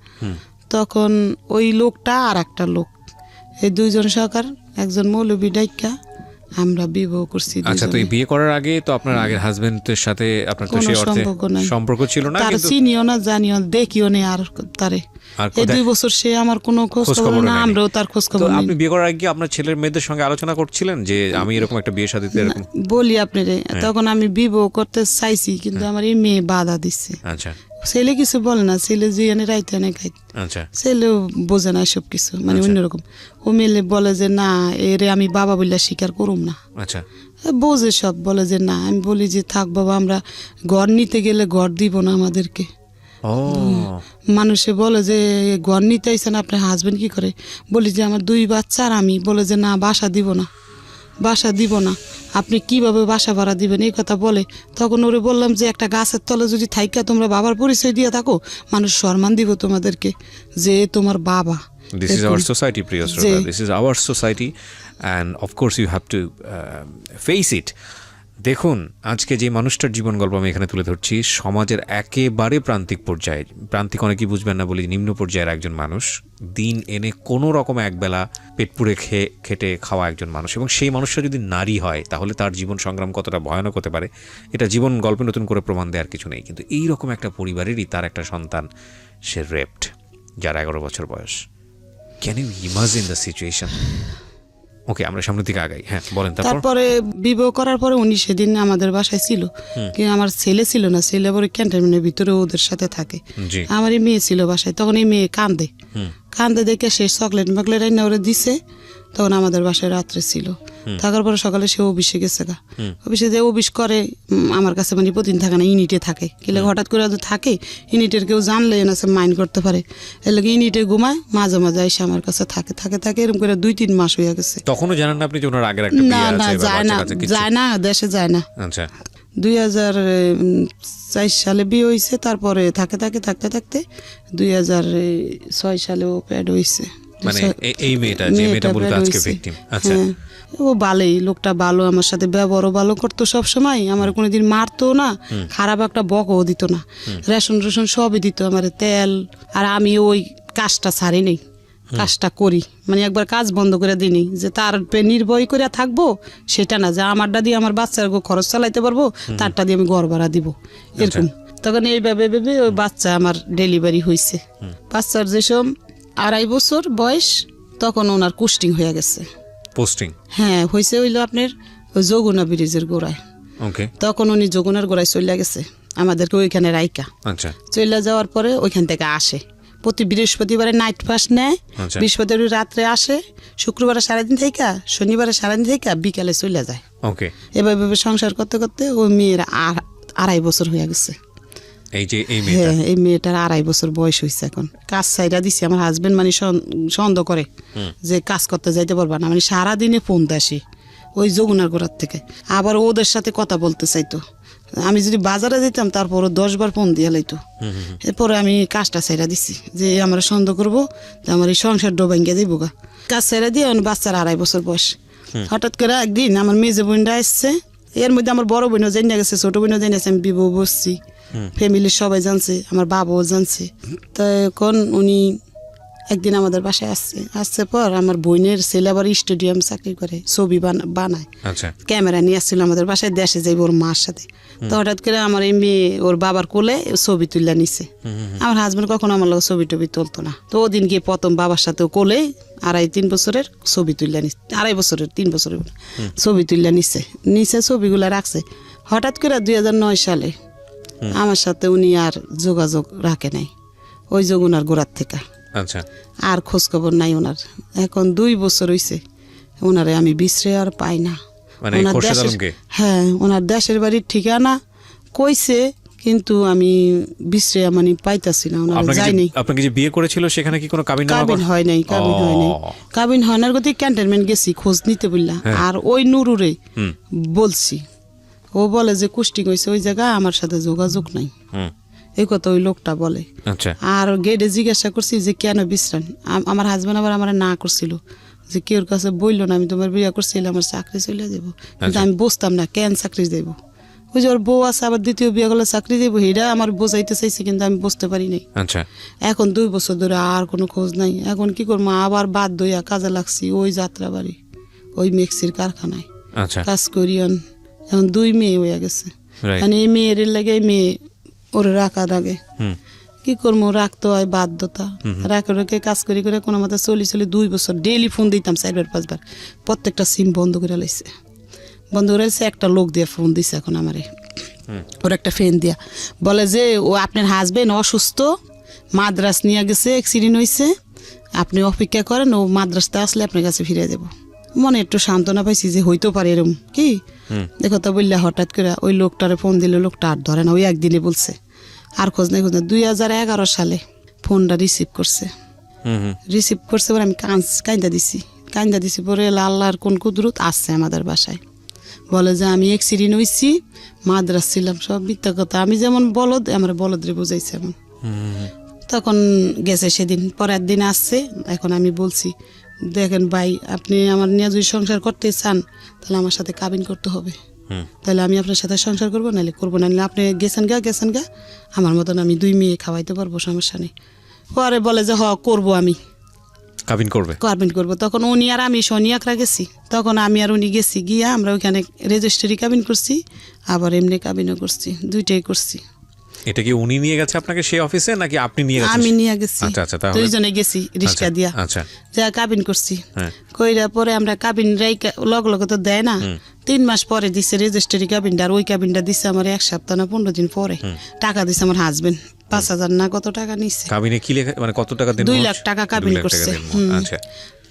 তখন ওই লোকটা আর একটা লোক, এই 2 জন সরকার, একজন মৌলবী ডাইকা আমরা বিবাহ করছি। আচ্ছা, তো এই বিয়ে করার আগে তো আপনার আগের হাজবেন্ডের সাথে আপনার তো সেই অর্থে সম্পর্ক ছিল না, তার চিনিও না জানিও দেখিও নেই। আর তারে এই 2 বছর সে আমার কোনো খোঁজ খবর না, আমরাও তার খোঁজ খবর নেই। আপনি বিয়ে করার আগে আপনার ছেলের মেয়েদের সঙ্গে আলোচনা করছিলেন যে আমি এরকম একটা বিয়ে শাদীতে এরকম? বলি আপনারে, তখন আমি বিবাহ করতে চাইছি, কিন্তু আমার এই মেয়ে বাধা দিচ্ছে। আচ্ছা। ছেলে কিছু বলে না, ছেলে জিয়ানে রাইতে না খাই, ছেলেও বোঝে না সব কিছু, মানে অন্যরকম। ও মেলে বলে যে না এরে আমি বাবা বললে স্বীকার করুম না। আচ্ছা। বোঝে সব, বলে যে না। আমি বলি যে থাক বাবা, আমরা ঘর নিতে গেলে ঘর দিব না আমাদেরকে। মানুষে বলে যে ঘর নিতে আইসেন আপনার হাজবেন্ড কি করে? বলি যে আমার 2 বাচ্চা আর আমি। বলে যে না বাসা দিব না, আপনি কিভাবে বাসা ভাড়া দিবেন এই কথা বলে। তখন ওরে বললাম যে একটা গাছের তলে যদি থাইকা তোমরা বাবার পরিচয় দিয়ে থাকো, মানুষ সম্মান দিব তোমাদেরকে যে তোমার বাবা। This is our society, Priya Shroda. This is our society, and of course you have to face it. দেখুন, আজকে যে মানুষটার জীবন গল্প আমি এখানে তুলে ধরছি, সমাজের একেবারে প্রান্তিক পর্যায়ে, প্রান্তিক অনেকেই বুঝবেন না বলে নিম্ন পর্যায়ের একজন মানুষ, দিন এনে কোনো রকম একবেলা পেট পুড়ে খেটে খাওয়া একজন মানুষ, এবং সেই মানুষটা যদি নারী হয় তাহলে তার জীবন সংগ্রাম কতটা ভয়ানক হতে পারে এটা জীবন গল্পে নতুন করে প্রমাণ দেওয়ার কিছু নেই। কিন্তু এই রকম একটা পরিবারেরই তার একটা সন্তান, সে রেপড, যার 11 বছর বয়স। Can you imagine the situation? Okay, আমরা সামনের দিকে আগাই। হ্যাঁ, বলেন। তারপরে বিবাহ করার পরে উনি সেদিন আমাদের বাসায় ছিল, কিন্তু আমার ছেলে ছিল না, ছেলে পরে ক্যান্টনমেন্টের ভিতরে ওদের সাথে থাকে। আমার এই মেয়ে ছিল বাসায়, তখন এই মেয়ে কান্দে দেখে সে চকলেট মকলেট এনে ওরা দিছে, তখন আমাদের বাসায় রাত্রে ছিল। থাকার পরে সকালে সে অফিসে গেছে গা, অফিসে যে অফিস করে আমার কাছে মানে প্রতিদিন থাকে না, ইউনিটে থাকে। কিলে হঠাৎ করে থাকে, ইউনিটের কেউ জানলে এনাছে মাইন্ড করতে পারে, এর লাগে ইউনিটে ঘুমায়, মাঝে মাঝে এসে আমার কাছে থাকে এরকম করে 2-3 মাস হয়ে গেছে। তখনও জানেন না আপনি যে ওনার আগের একটা বিয়ে আছে? যায় না, দেশে যায় না। আচ্ছা, 2004 সালে বিয়ে হয়েছে, তারপরে থাকতে 2006 সালে ও প্যাড হয়েছে। মানে এই মেয়েটা, যে মেয়েটা বলতে আজকে ভিকটিম। আচ্ছা, ও ভালোই, লোকটা ভালো, আমার সাথে ব্যবহারও ভালো করতো সব সময়, আমার কোনোদিন মারতো না, খারাপ একটা বকও দিত না, রেশন সবই দিত আমার, তেল। আর আমি ওই কাজটা ছাড়ি নেই, কাজটা করি, মানে একবার কাজ বন্ধ করে দিইনি, যে তার নির্ভয় করে থাকবো সেটা না, যে আমারটা দিয়ে আমার বাচ্চার খরচ চালাইতে পারবো, তারটা দিয়ে আমি ঘর ভাড়া দিব, এরকম। তখন এইভাবে ভেবে ওই বাচ্চা আমার ডেলিভারি হয়েছে। বাচ্চার যেসব 2.5 বছর বয়স, তখন ওনার কুস্টিং হয়ে গেছে। পোস্টিং? হ্যাঁ, হয়েছে হইলো আপনার যমুনা ব্রিজের গোড়ায়। ওকে। তখন উনি যমুনার গোড়ায় চলে গেছে, আমাদেরকে ওইখানে রাইকা। আচ্ছা। চলে যাওয়ার পরে ওইখান থেকে আসে, প্রতি বৃহস্পতিবারে নাইট পাস নেয়, বৃহস্পতিবার রাত্রে আসে, শুক্রবারে সারাদিন থেকে, শনিবারে সারাদিন থেকে বিকালে চলে যায়। ওকে। এভাবে সংসার করতে করতে ওই মেয়ের 2.5 বছর হয়ে গেছে। এই মেয়েটার 2.5 বছর বয়স হয়েছে। এখন কাজ ছাইরা দিছি, আমার হাজবেন্ড মানে সন্দেহ করে যে কাজ করতে যাইতে পারবা না, মানে সারাদিনে ফোন আসি ওই যমুনার গোড়ার থেকে, আবার ওদের সাথে কথা বলতে চাইতো। আমি যদি বাজারে যেতাম তারপর 10 বার ফোন দিয়ে লাইতো। এরপরে আমি কাজটা ছাইরা দিছি, যে আমরা সন্দেহ করবো আমার এই সংসার ডোবাঙ্গিয়া দিব গা। কাজ ছাইরা দিয়ে বাচ্চার 2.5 বছর বয়স। হঠাৎ করে একদিন আমার মেজে বোনটা আসছে, এর মধ্যে আমার বড় বোনও জেনে গেছে, ছোট বোনও জেনে গেছে, আমি বিবাহ বসছি, ফ্যামিলির সবাই জানছে, আমার বাবাও জানছে। তো এখন উনি একদিন আমাদের বাসায় আসছে পর আমার বোনের ছেলে আবার স্টুডিয়াম চাকরি করে, ছবি বানায়, ক্যামেরা নিয়ে আসছিল আমাদের বাসায়, দেশে যাইব ওর মার সাথে। তো হঠাৎ করে আমার এই মেয়ে ওর বাবার কোলে ছবি তুলে নিছে। আমার হাজবেন্ড কখনো আমার লোক ছবি টবি তুলতো না, তো ওদিন গিয়ে প্রথম বাবার সাথে কোলে 2.5-3 বছরের ছবি তুলে নিচ্ছে, 2.5 বছরের 3 বছরের ছবি তুলে নিছে ছবিগুলো রাখছে। হঠাৎ করে 2009 সালে আমার সাথে উনি আর যোগাযোগ রাখে নাই, ওই যমুনার গোড়ার থেকে। আচ্ছা। আর খোঁজ খবর নাই ওনার। এখন 2 বছর হয়েছে, ওনারে আমি বিশ্রে আর পাই না। হ্যাঁ, ওনার দেশের বাড়ির ঠিকানা কইছে, কিন্তু আমি বিশ্রে মানে পাইতাছি না, ওনার যাইনি। আপনাকে যে বিয়ে করেছিল সেখানে কি কোনো কাবিন হয় নাই? কাবিন হয় না, গতি ক্যান্টনমেন্ট গেছি খোঁজ নিতে বললাম। আর ওই নুরুরে বলছি, ও বলে যে কুস্টিং হয়েছে ওই জায়গায়, আমার সাথে যোগাযোগ নাই, এই কথা ওই লোকটা বলে। আর গেটে জিজ্ঞাসা করছি যে কেন বিশ্রাম, আমার হাজবেন্ড আবার আমার না করছিল, যে কেউর কাছে বললো না আমি তোমার বিয়ে করছিলাম, আমার চাকরি চলে যাবো, কিন্তু আমি বুঝতাম না কেন চাকরি দেবো। ওই যে ওর বউ আছে, আবার দ্বিতীয় বিয়ে করলে চাকরি দেবো, এটা আমার বোঝাইতে চাইছে, কিন্তু আমি বুঝতে পারি নাই। এখন 2 বছর ধরে আর কোনো খোঁজ নাই। এখন কি করবো, আবার বাধ্য হইয়া কাজে লাগছি ওই যাত্রাবাড়ি, ওই মিক্সির কারখানায় কাজ করি। এখন 2 মেয়ে হয়ে গেছে, মানে এই মেয়ের লাগে মেয়ে ওরে রাখা লাগে, কি করবো, রাখতে হয় বাধ্যতা। রেখে কাজ করি করে কোনো মতো চলি 2 বছর ডেইলি ফোন দিতাম 4-5 বার, প্রত্যেকটা সিম বন্ধ করে লাইছে। একটা লোক দিয়ে ফোন দিছে এখন আমারে, ওর একটা ফ্রেন্ড দিয়া বলে যে ও আপনার হাজবেন্ড অসুস্থ, মাদ্রাস নিয়ে গেছে, অ্যাক্সিডেন্ট হয়েছে, আপনি অপেক্ষা করেন, ও মাদ্রাসতে আসলে আপনার কাছে ফিরে যাব। মনে একটু সান্ত্বনা পাইছি যে হইতে পারে এরকম কি দেখো। তো বললে হঠাৎ করে ওই লোকটারে ফোন দিলে, লোকটা আর ধরে না, ওই একদিনে বলছে, আর খোঁজ নেই 2011 সালে ফোনটা রিসিভ করছে পরে আমি কান্দা দিছি পরে আল্লাহর কোন কুদরত আসছে আমাদের বাসায়, বলে যে আমি অ্যাক্সিডেন্ট হয়েছি, মাদ্রাস ছিলাম, সব মিথ্যা কথা। আমি যেমন বলদ, আমার বলদরে বুঝাইছে এমন। তখন গেছে সেদিন, পরের দিন আসছে। এখন আমি বলছি দেখেন ভাই, আপনি আমার নিয়ে যদি সংসার করতে চান তাহলে আমার সাথে কাবিন করতে হবে। তাহলে আমি আপনার সাথে সংসার করবো, নাহলে করবো না, নাহলে আপনি গেছেন গা আমার মতন আমি 2 মেয়ে খাওয়াইতে পারবো, সমস্যা নেই। পরে বলে যে করবো, আমি কাবিন করবো। তখন উনি আর আমি শনিয়াকরা গেছি, তখন আমি আর উনি গেছি, গিয়া আমরা ওইখানে রেজিস্ট্রি কাবিন করছি, আবার এমনি কাবিনও করছি, দুইটাই করছি। এটা কি উনি নিয়ে গেছে আপনাকে সেই অফিসে নাকি আপনি নিয়ে গেছেন? আমি নিয়ে গেছি, আচ্ছা তাহলে দুইজনে গেছি রিক্সা দিয়া। আচ্ছা যা কাবিন করছি, হ্যাঁ। কইরা পরে আমরা কাবিন লগে তো দেয় না, 3 মাস পরে দিছে রেজিস্ট্রি কাবিনটা, আর ওই কাবিনটা দিছে আমার 1 সপ্তাহ না 15 দিন পরে। টাকা দিছে আমার হাজবেন্ড 5,000 না কত টাকা নিচ্ছে। কাবিনে কি লেখা, মানে কত টাকা দিন? 2 লাখ টাকা কাবিন করছে। আচ্ছা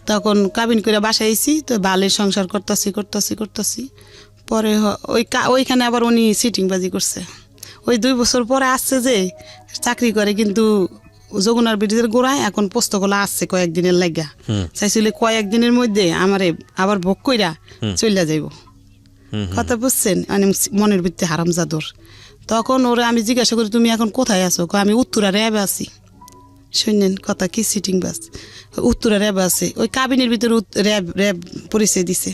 তখন কাবিন করে বাসায় আইছি, তো বালের সংসার করতেছি। পরে ওইখানে আবার উনি সিটিংবাজি করছে। ওই 2 বছর পরে আসছে যে চাকরি করে, কিন্তু যমুনার ব্রিজের গোড়ায় এখন পোস্তকলা আসছে কয়েকদিনের লাগা, চাইছিল কয়েকদিনের মধ্যে আমারে আবার ভোগ কইরা চলে যাইব। কথা বুঝছেন, মানে মনের ভিত্তি হারামজাদর। তখন ওরা আমি জিজ্ঞাসা করি তুমি এখন কোথায় আছো? আমি উত্তরা র্যাবে আছি। শুনেন কথা কি সিটিং বাস, উত্তরা র্যাব আছে, ওই কাবিনের ভিতরে র্যাব পরিচয় দিছে।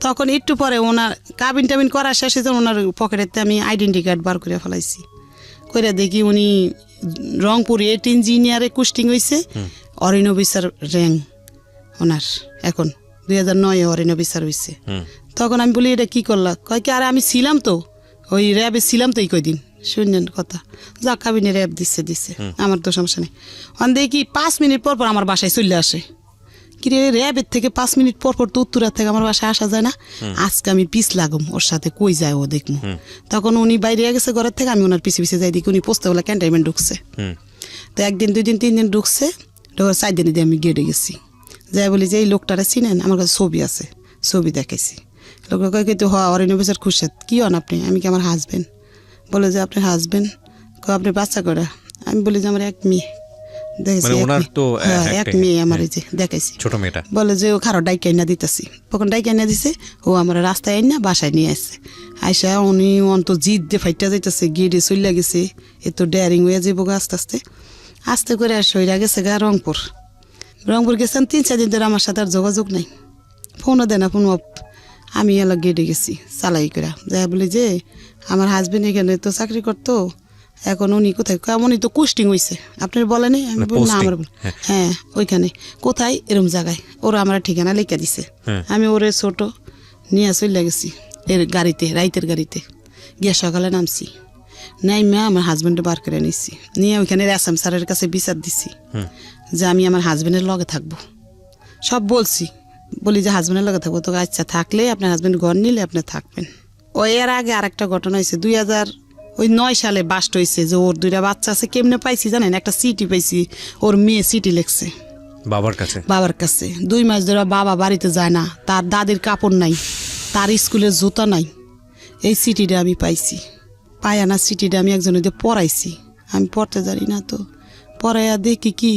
তখন একটু পরে ওনার কাবিন টাবিন করার শেষে ওনার পকেটেতে আমি আইডেন্টি কার্ড বার করে ফেলাইছি, করে দেখি উনি রংপুর 8 ইঞ্জিনিয়ারে কুস্টিং হয়েছে, অরিন অফিসার র্যাঙ্ক ওনার এখন 2009 অরিন অফিসার হয়েছে। তখন আমি বলি এটা কি করলা? কয় কি আরে আমি ছিলাম তো ওই র্যাবে ছিলাম তো এই কয়দিন। শুনলেন কথা, যা কাবিনে র্যাব দিচ্ছে আমার তো সমস্যা নেই। অন দেখি 5 মিনিট পর আমার বাসায় চলে আসে। কিরে র্যাবের থেকে 5 মিনিট পর তো উত্তরা থেকে আমার বাসায় আসা যায় না, আজকে আমি পিস লাগুম ওর সাথে, কই যায় ও দেখবো। তখন উনি বাইরে গেছে ঘরের থেকে, আমি ওনার পিছে যাই, দেখি উনি পোস্তাবেলা ক্যান্টাইনমেন্ট ঢুকছে। তো 1 দিন 2 দিন 3 দিন ঢুকছে, 4 দিন দিয়ে আমি গেটে গেছি, যাই বলি যে এই লোকটারা চিনেন, আমার কাছে ছবি আছে, ছবি দেখাইছি। লোকটা কয় কিন্তু অরিন অফিসার খুরশেদ, কি হন আপনি? আমি কি আমার হাজবেন্ড? বলে যে আপনার হাজবেন্ড? আপনি বাচ্চা করে? আমি বলি যে আমার 1 মেয়ে। দেখেছি এক মেয়ে আমার, এই যে দেখাইছি ছোট মেয়েটা। বলে যে ও খারো ডাইকা এনে দিতেছি, তখন ডাইকা এনে দিছে, ও আমার রাস্তায় এনে বাসায় নিয়ে আসছে। আইসা উনি অন্ত জিদ দিয়ে ফাইটা যাইতেছে, গেটে চলে গেছে, এ তো ডেয়ারিং হয়ে যাবো আস্তে করে আর সইরা গেছে গা রংপুর গেছেন। 3-4 দিন ধরে আমার সাথে আর যোগাযোগ নাই, ফোনও দেয় না, ফোন অফ। আমি এলা গেটে গেছি চালাই করে, যাই বলি যে আমার হাজবেন্ড এখানে তো চাকরি করতো, এখন উনি কোথায়? উনি তো কুস্টিং হয়েছে, আপনার বলেনি? আমি বলি না আমার, হ্যাঁ ওইখানে কোথায় এরম জায়গায়, ওরা আমার ঠিকানা লিখে দিছে। আমি ওরে ছোট নিয়ে চলে গেছি এর গাড়িতে, রাইতের গাড়িতে গিয়ে সকালে নামছি, নাইমা আমার হাজবেন্ডে বার করে নিচ্ছি, নিয়ে ওইখানে এসএম স্যারের কাছে বিচার দিছি যে আমি আমার হাজবেন্ডের লগে থাকবো। সব বলছি, বলি যে হাজবেন্ডের লগে থাকবো। তো আচ্ছা থাকলে আপনার হাজবেন্ড ঘর নিলে আপনি থাকবেন। ওই এর আগে আরেকটা ঘটনা হয়েছে, 2009 সালে বাস্ট হয়েছে, যে ওর 2টা বাচ্চা আছে। কেমনে পাইছি জানেন? একটা চিঠি পাইছি, ওর মেয়ে চিঠি লিখছে বাবার কাছে। 2 মাস ধরে বাবা বাড়িতে যায় না, তার দাদির কাপড় নাই, তার স্কুলের জুতা নাই। এই চিঠিটা আমি পাইছি, পাইয়া চিঠিটা আমি একজনের দিয়ে পড়াইছি, আমি পড়তে জানি না, তো পড়াইয়া দেখি কি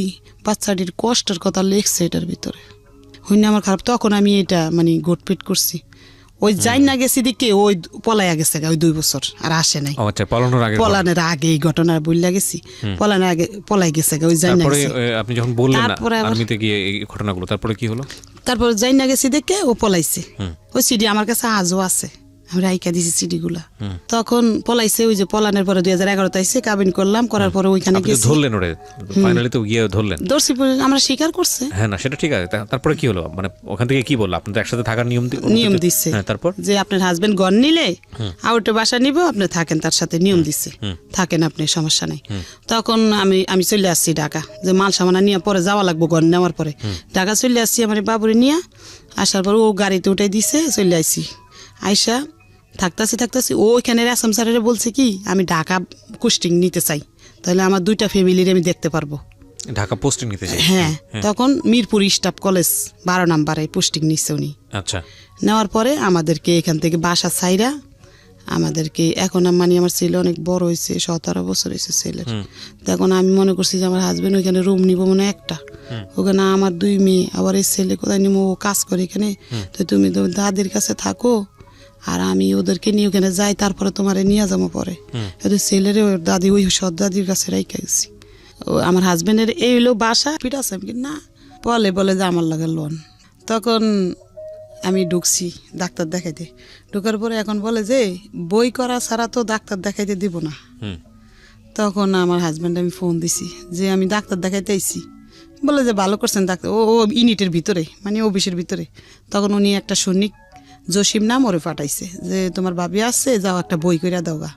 বাচ্চাটির কষ্টের কথা লিখছে এটার ভিতরে। হইনা আমার খারাপ, তখন আমি এটা মানে গোটপিট করছি। ওই যাই না গেছি দিকে ওই পলাইয়া গেছে ওই 2 বছর আর আসে নাই। পলানের আগে এই ঘটনা বললা গেছি, পলানের আগে পলাই গেছে ওই যাই না। আপনি যখন বললেন না আর্মিতে গিয়ে এই ঘটনাগুলো, তারপরে কি হলো? তারপর যাই না গেছি দেখে ও পলাইছে। ওই সিডি আমার কাছে আজও আছে, আমি রাইকা দিছি সিডিগুলা। তখন পলাইছে, ওই যে পলানের পরে 2011 আইছে, কাবিন করলাম, করার পরে ওইখানে গেছি। ধরলেন ওরে ফাইনালি তো গিয়ে ধরলেন? দর্শি আমরা স্বীকার করছে। হ্যাঁ না সেটা ঠিক আছে, তারপরে কি হলো? মানে ওখান থেকে কি বললো? আপনাদের একসাথে থাকার নিয়ম দিচ্ছে। তারপর যে আপনার হাজবেন্ড ঘর নিলে আউটে বাসা নিব, আপনি থাকেন তার সাথে, নিয়ম দিচ্ছে, থাকেন আপনি, সমস্যা নাই। তখন আমি চলে আসছি ঢাকা, যে মাল সামানা নিয়ে পরে যাওয়া লাগবো, ঘর নেওয়ার পরে ঢাকা চলে আসছি। আমার বাবুরে নিয়ে আসার পর ও গাড়িতে উঠাই দিছে, চলে আসছি। আইসা থাকতাছি ও ওইখানে আসাম স্যারের বলছে কি আমি ঢাকা পোস্টিং নিতে চাই, তাহলে আমার 2টা ফ্যামিলির আমি দেখতে পারবো। ঢাকা পোস্টিং নিতে চাই? হ্যাঁ। তখন মিরপুর স্টাফ কলেজ 12 নম্বরে পোস্টিং নিচ্ছে উনি। আচ্ছা। নেওয়ার পরে আমাদেরকে এখান থেকে বাসা ছাইরা আমাদেরকে, এখন মানে আমার ছেলে অনেক বড় হয়েছে, 17 বছর হয়েছে ছেলের। তখন আমি মনে করছি যে আমার হাজবেন্ড ওইখানে রুম নিব মনে একটা, ওখানে আমার 2 মেয়ে, আবার এই ছেলে কোথায় নিবো, ও কাজ করে এখানে, তো তুমি তো দাদির কাছে থাকো আর আমি ওদেরকে নিয়ে ওখানে যাই, তারপরে তোমার নিয়ে যাবো পরে। ছেলের ওর দাদি ওই সৎ দাদির কাছে রেখে গেছি। আমার হাজবেন্ডের এই হলো বাসা, পিঠ আছে না, বলে যে আমার লাগে লোন। তখন আমি ঢুকছি ডাক্তার দেখাইতে, ঢোকার পরে এখন বলে যে বই করা ছাড়া তো ডাক্তার দেখাইতে দিব না। হুম। তখন আমার হাজব্যান্ড আমি ফোন দিছি যে আমি ডাক্তার দেখাইতে আইছি, বলে যে ভালো করছেন ডাক্তার, ও ও ইউনিটের ভিতরে মানে অফিসের ভিতরে। তখন উনি একটা সৈনিক জসিম নাম ওরে পাঠাইছে যে তোমার ভাবি আসছে, যাও একটা বই কইরা দাও গা।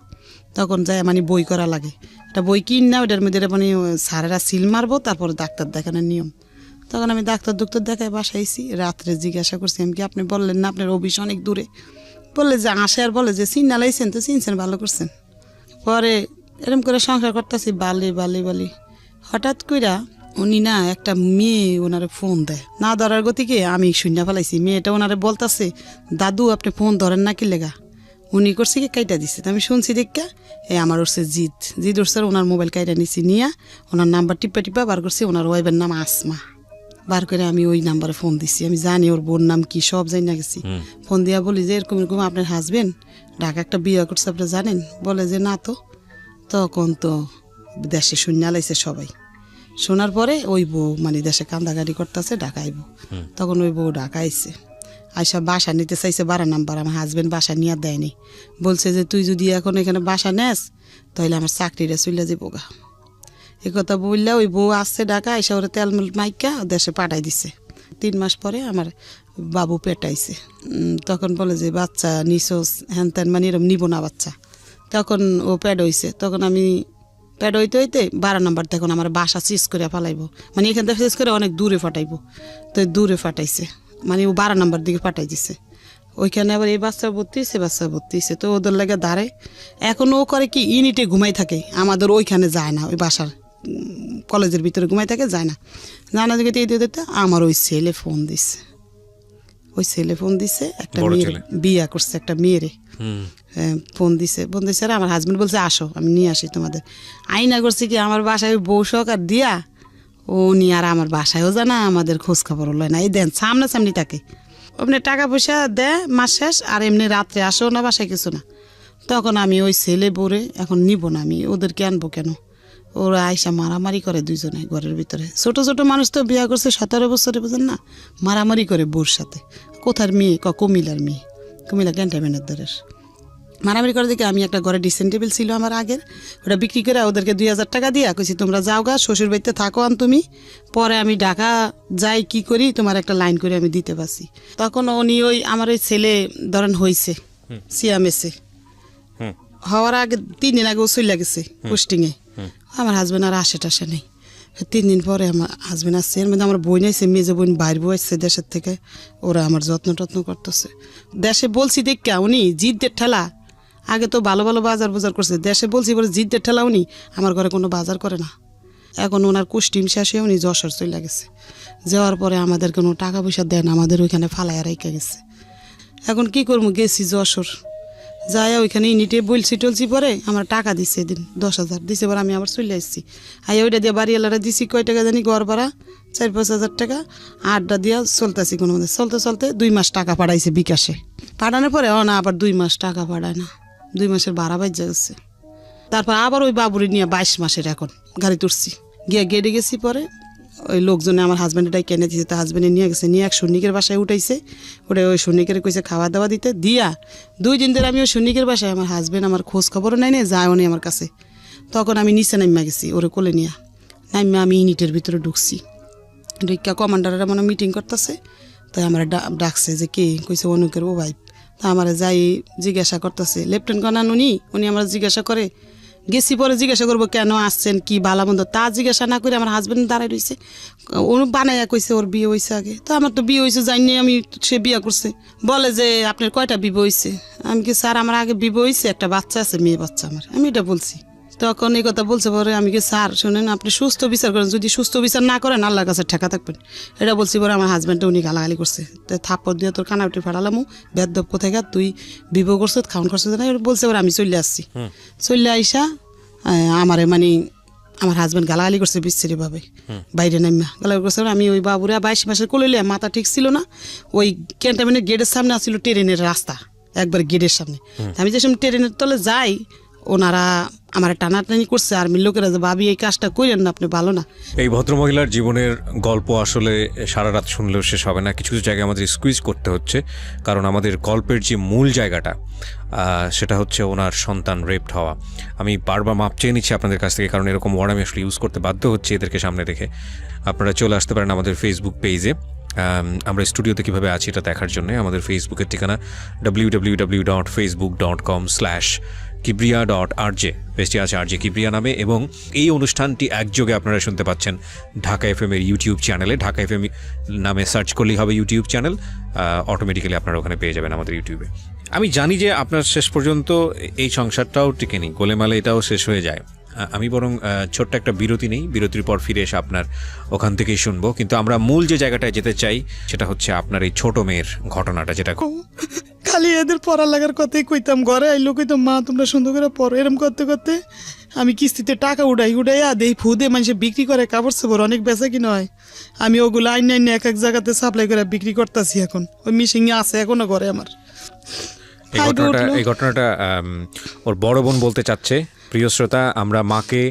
তখন যায় মানে বই করা লাগে, একটা বই কিন না, ওটার মধ্যে মানে স্যারেরা সিল মারবো, তারপর ডাক্তার দেখানোর নিয়ম। তখন আমি ডাক্তার দেখায় বাসাইছি, রাত্রে জিজ্ঞাসা করছি আমি কি আপনি বললেন না আপনার অফিস অনেক দূরে, বললে যে আসে আর বলে যে চিন্না লাইছেন তো চিনছেন, ভালো করছেন। পরে এরকম করে সংসার করতেছি বালি হঠাৎ কইরা উনি না একটা মেয়ে ওনারে ফোন দেয়, না ধরার গতিকে আমি শূন্য ফেলাইছি, মেয়েটা ওনারে বলতেছে দাদু আপনি ফোন ধরেন না কি লেগা। উনি করছে কি কাইটা দিচ্ছে, আমি শুনছি দেখা আমার উঠছে জিদ উঠছে, ওনার মোবাইল কাইটা নিছি, নিয়ে ওনার নাম্বার টিপা বার করছি, ওনার ওয়াইফের নাম আসমা। বার করে আমি ওই নাম্বারে ফোন দিছি, আমি জানি ওর বোন নাম কি সব জানি না গেছি। ফোন দিয়া বলি যে এরকম এরকম আপনার হাজবেন্ড ঢাকা একটা বিয়ে করছে আপনি জানেন, বলে যে না তো। তখন তো দেশে শূন্য লাইছে সবাই, শোনার পরে ওই বউ মানে দেশে কান্দাগাড়ি করতেছে, ঢাকা আইব। তখন ওই বউ ঢাকা আইছে, আইসা বাসা নিতে চাইছে 12 নাম্বার, আমার হাজবেন্ড বাসা নিয়ে দেয়নি, বলছে যে তুই যদি এখন এখানে বাসা নেস তাহলে আমার চাকরিটা চলে যাবো গা। এ কথা বললে ওই বউ আসছে ঢাকা, আইসা ওরা তেলমুল মাইকা দেশে পাঠাই দিছে। 3 মাস পরে আমার বাবু পেটাইছে। তখন বলে যে বাচ্চা নিছোস হ্যান ত্যান মানে এরকম নিব না বাচ্চা। তখন ও প্যাড হইছে, তখন আমি প্যাড হইতে 12 নাম্বার তখন আমার বাসা চিজ করে ফালাইবো, মানে এখান থেকে চিজ করে অনেক দূরে ফাটাইবো। তো দূরে ফাটাইছে মানে ও 12 নাম্বার দিকে পাঠাই দিছে। ওইখানে আবার এই বাচ্চা ভর্তি হয়েছে, তো ওদের লাগে দাঁড়ায়। এখন ও করে কি ইউনিটে ঘুমাই থাকে, আমাদের ওইখানে যায় না, ওই বাসার কলেজের ভিতরে ঘুমাই থাকে, যায় না। জানা দিকে দিতে আমার ওই ছেলে ফোন দিছে, একটা মেয়ে বিয়া করছে, একটা মেয়েরে ফোন দিছে আর আমার হাজবেন্ড বলছে আসো আমি নিয়ে আসি তোমাদের। আইনা করছে কি আমার বাসায় বউ সহকার দিয়া ও নিয়ে আর আমার বাসায়ও জানা, আমাদের খোঁজ খবর লয় না। এই দেন সামনাসামনি থাকে, আপনি টাকা পয়সা দেয় মাস শেষ, আর এমনি রাত্রে আসেও না বাসায় কিছু না। তখন আমি ওই ছেলে বউরে এখন নিব না, আমি ওদেরকে আনবো কেন, ওরা আইসা মারামারি করে দুইজনে ঘরের ভিতরে। ছোট ছোট মানুষ তো বিয়া করছে 17 বছরে, বুঝেন না, মারামারি করে বউর সাথে। কোথার মেয়ে, কুমিল্লার মেয়ে, কুমিল্লা ক্যান্টনমেন্টের দরের। মারামারি করে দেখে আমি একটা ঘরে ড্রেসিং টেবিল ছিল আমার আগের, ওটা বিক্রি করে ওদেরকে 2000 টাকা দিয়া কইছি তোমরা যাও গা শ্বশুর বাড়িতে থাকো আন তুমি, পরে আমি ঢাকা যাই কি করি তোমার একটা লাইন করে আমি দিতে পারছি। তখন উনি ওই আমার ওই ছেলে ধরেন হয়েছে সিয়ামেসে, হওয়ার আগে 3 দিন আগে ও চলে গেছে পোস্টিংয়ে। আমার হাজবেন্ড আর আসে নেই। 3 দিন পরে আমার হাজবেন্ড আসছে, এর মধ্যে আমার বোন আসছে, মেজে বোন বাইর বউ আসছে দেশের থেকে, ওরা আমার যত্ন করতেছে। দেশে বলছি দেখা উনি জিদ্দের ঠেলা, আগে তো ভালো বাজার করছে, দেশে বলছি বলে জিদ্দের ঠেলা উনি আমার ঘরে কোনো বাজার করে না। এখন ওনার কুষ্টিম শেষে উনি যশোর চলে গেছে, যাওয়ার পরে আমাদের কোনো টাকা পয়সা দেন, আমাদের ওইখানে ফালাইয়া রেখে গেছে। এখন কি করবো, গেছি যশোর, যাই ওইখানে ইউনিটে টলছি পরে আমার টাকা দিছে, এদিন 10,000 দিছে, পরে আমি আবার চলে আসছি। আই ওইটা দিয়ে বাড়িওয়ালারা দিছি কয় টাকা জানি, ঘর ভাড়া 4-5 হাজার টাকা, আড্ডা দিয়া চলতেছি। কোনো মধ্যে চলতে 2 মাস টাকা পাঠাইছে বিকাশে, পাঠানোর পরে না আবার 2 মাস টাকা পাঠায় না, 2 মাসের ভাড়া বাইজা গেছে। তারপর আবার ওই বাবুরি নিয়ে 22 মাসের এখন গাড়ি তুলছি, গিয়ে গেটে গেছি। পরে ওই লোকজনে আমার হাজব্যান্ডটাই কিনে দিয়েছে, তো হাজব্যান্ডে নিয়ে গেছে, নিয়ে এক সৈনিকের বাসায় উঠাইছে, ওই সৈনিকের কইছে খাওয়া দাওয়া দিতে দিয়া 2 দিন ধরে আমি ওই সৈনিকের বাসায়, আমার হাজব্যান্ড আমার খোঁজ খবরও নেয় যায়ও নেই আমার কাছে। তখন আমি নিচে নামিয়া গেছি ওরে কোলে নিয়ে, নামিয়া আমি ইউনিটের ভিতরে ঢুকছি, ঢুকা কমান্ডাররা মনে মিটিং করতেছে, তাই আমার ডাকছে যে কে, কইছে অনুকের ও ভাই। তা আমার যাই জিজ্ঞাসা করতেছে লেফটেন্যান্ট কর্নেল উনি আমার জিজ্ঞাসা করে, গেছি পরে জিজ্ঞাসা করবো কেন আসছেন কি বালা মন্দ, তা জিজ্ঞাসা না করে আমার হাজব্যান্ড দাঁড়ায় রয়েছে, ও বানাইয়া কইছে ওর বিয়ে হয়েছে আগে। তো আমার তো বিয়ে হয়েছে জানি আমি, সে বিয়ে করছে, বলে যে আপনার কয়টা বিয়ে হয়েছে, আমি কি স্যার আমার আগে বিয়ে হয়েছে, একটা বাচ্চা আছে, মেয়ে বাচ্চা আমার, আমি এটা বলছি। তখন এই কথা বলছে পরে আমি কি স্যার শোনেন আপনি সুস্থ বিচার করেন, যদি সুস্থ বিচার না করেন আল্লাহর কাছে ঠেকা থাকবেন, এটা বলছি। পরে আমার হাজব্যান্ডটা উনি গালাগালি করছে, থাপ্পড় দিয়ে তোর কানাউটি ফাটালামু, বেদব কোথায় গা তুই বিবাহ করছো খাওয়ান করছো না, বলছে। পরে আমি চলে আসছি, চলে আইসা আমারে মানে আমার হাজব্যান্ড গালাগালি করছে বিশ্রীভাবে, বাইরে নামিয়া গালাগালি করছে। আমি ওই বাবুরা 22 মাসের কোলে মাথা ঠিক ছিল না, ওই ক্যান্টনমেন্টের গেটের সামনে আসছিল ট্রেনের রাস্তা, একবার গেটের সামনে। আমি যে সময় ট্রেনের তলে যাই, ওনারা আমার টানাটানি করছে আর্মির লোকেরা যে ভাবি এই কাজটা করেন না, আপনি ভালো না। এই ভদ্রমহিলার জীবনের গল্প আসলে সারা রাত শুনলেও শেষ হবে না। কিছু কিছু জায়গায় আমাদের স্কুইজ করতে হচ্ছে, কারণ আমাদের গল্পের যে মূল জায়গাটা সেটা হচ্ছে ওনার সন্তান রেপড হওয়া। আমি বারবার মাপ চেয়ে নিচ্ছি আপনাদের কাছ থেকে, কারণ এরকম ওয়ার্ড আমি আসলে ইউজ করতে বাধ্য হচ্ছি এদেরকে সামনে রেখে। আপনারা চলে আসতে পারেন আমাদের ফেসবুক পেজে, আমরা স্টুডিওতে কীভাবে আছি এটা দেখার জন্য। আমাদের ফেসবুকের ঠিকানা www.facebook.com/kibriya.rj, পেজটি আছে RJ কিবরিয়া নামে। এবং এই অনুষ্ঠানটি একযোগে আপনারা শুনতে পাচ্ছেন ঢাকা FM এর ইউটিউব চ্যানেলে। ঢাকা FM নামে সার্চ করলেই হবে ইউটিউব চ্যানেল, অটোমেটিক্যালি আপনারা ওখানে পেয়ে যাবেন আমাদের ইউটিউবে। আমি জানি যে আপনার শেষ পর্যন্ত এই সংসারটাও টিকেনি, গোলেমালে এটাও শেষ হয়ে যায়। আমি বরং ছোট্ট একটা বিরতি নেই, বিরতির পর ফিরে এসে আপনার ওখান থেকেই শুনবো। কিন্তু আমরা মূল যে জায়গাটায় যেতে চাই সেটা হচ্ছে আপনার এই ছোট মেয়ের ঘটনাটা, যেটা খালি এদের পড়ালেখার কথাই কইতাম, ঘরে আইলো কইতাম মা তোমরা সুন্দর করে পড়ো। এরম করতে করতে আমি কিস্তিতে টাকা উড়াইয়া দেই ফুদে মানুষে বিক্রি করে, কাপড় চোপড় অনেক বেচা কিনা হয়। আমি ওগুলো আইন এক এক জায়গাতে সাপ্লাই করে বিক্রি করতেছি এখন। ওই মিশিংয়ে আছে এখনো ঘরে আমার। এই ঘটনাটা ওর বড় বোন বলতে চাচ্ছে। প্রিয় শ্রোতা, আমরা মাকে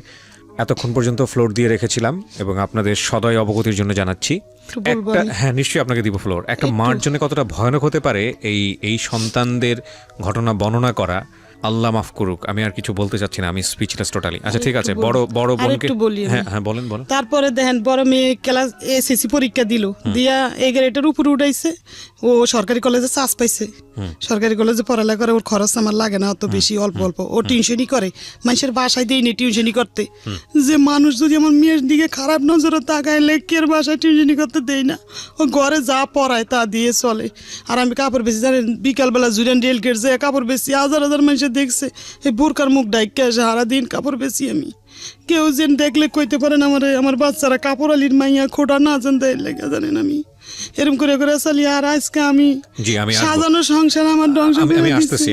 এতক্ষণ পর্যন্ত ফ্লোর দিয়ে রেখেছিলাম এবং আপনাদের সদয় অবগতির জন্য জানাচ্ছি একটা, হ্যাঁ নিশ্চয়ই আপনাকে দিব ফ্লোর। একটা মার জন্য কতটা ভয়ানক হতে পারে এই সন্তানদের ঘটনা বর্ণনা করা। আল্লাহ মাফ করুক, আমি আর কিছু বলতে চাচ্ছি না, আমি স্পিচলেস টোটালি। আচ্ছা ঠিক আছে, বড় বোনকে হ্যাঁ বলেন। তারপরে দেখেন বড় মেয়ে ক্লাস এসএসসি পরীক্ষা দিল, দিয়া এই গ্রেডের উপরে উঠাইছে। ও সরকারি কলেজে চান্স পাইছে, সরকারি কলেজে পড়ালেখা করে। ওর খরচ আমার লাগে না অত বেশি, অল্প অল্প। ও টিউশনই করে, মানুষের বাসায় দিই নি টিউশনই করতে। যে মানুষ যদি আমার মেয়ের দিকে খারাপ নজরে তাকায়, লেকের বাসায় টিউশনই করতে দেয় না। ও ঘরে যা পড়ায় তা দিয়ে চলে। আর আমি কাপড় বেশি জানেন, বিকালবেলা জুরিয়ান রেল গেট যে কাপড় বেশি, হাজার হাজার মানুষের দেখছে এই বোরকার মুখ ডাইকে আসে, সারাদিন কাপড় বেশি আমি। কেউ যেন দেখলে কইতে পারেন আমার বাচ্চারা কাপড় আলির মাইয়া খোটা না জান দেয় লেগে, জানেন আমি এরকম করে করে চলি। আর আজকে আমি সাজানো সংসার আমার ধ্বংস।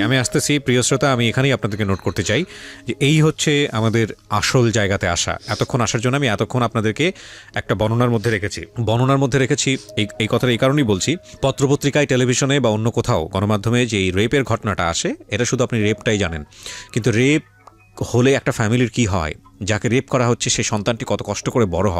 আমি আসতেছি প্রিয় শ্রোতা, আমি এখানেই আপনাদেরকে নোট করতে চাই যে এই হচ্ছে আমাদের আসল জায়গাতে আসা। এতক্ষণ আসার জন্য আমি এতক্ষণ আপনাদেরকে একটা বর্ণনার মধ্যে রেখেছি। এই কথাটা এই কারণেই বলছি, পত্রপত্রিকায়, টেলিভিশনে বা অন্য কোথাও গণমাধ্যমে যে এই রেপের ঘটনাটা আসে, এটা শুধু আপনি রেপটাই জানেন, কিন্তু রেপ হলে একটা ফ্যামিলির কি হয়, যাকে রেপ করা হচ্ছে সেই সন্তানটি কত কষ্ট করে বড় হয়,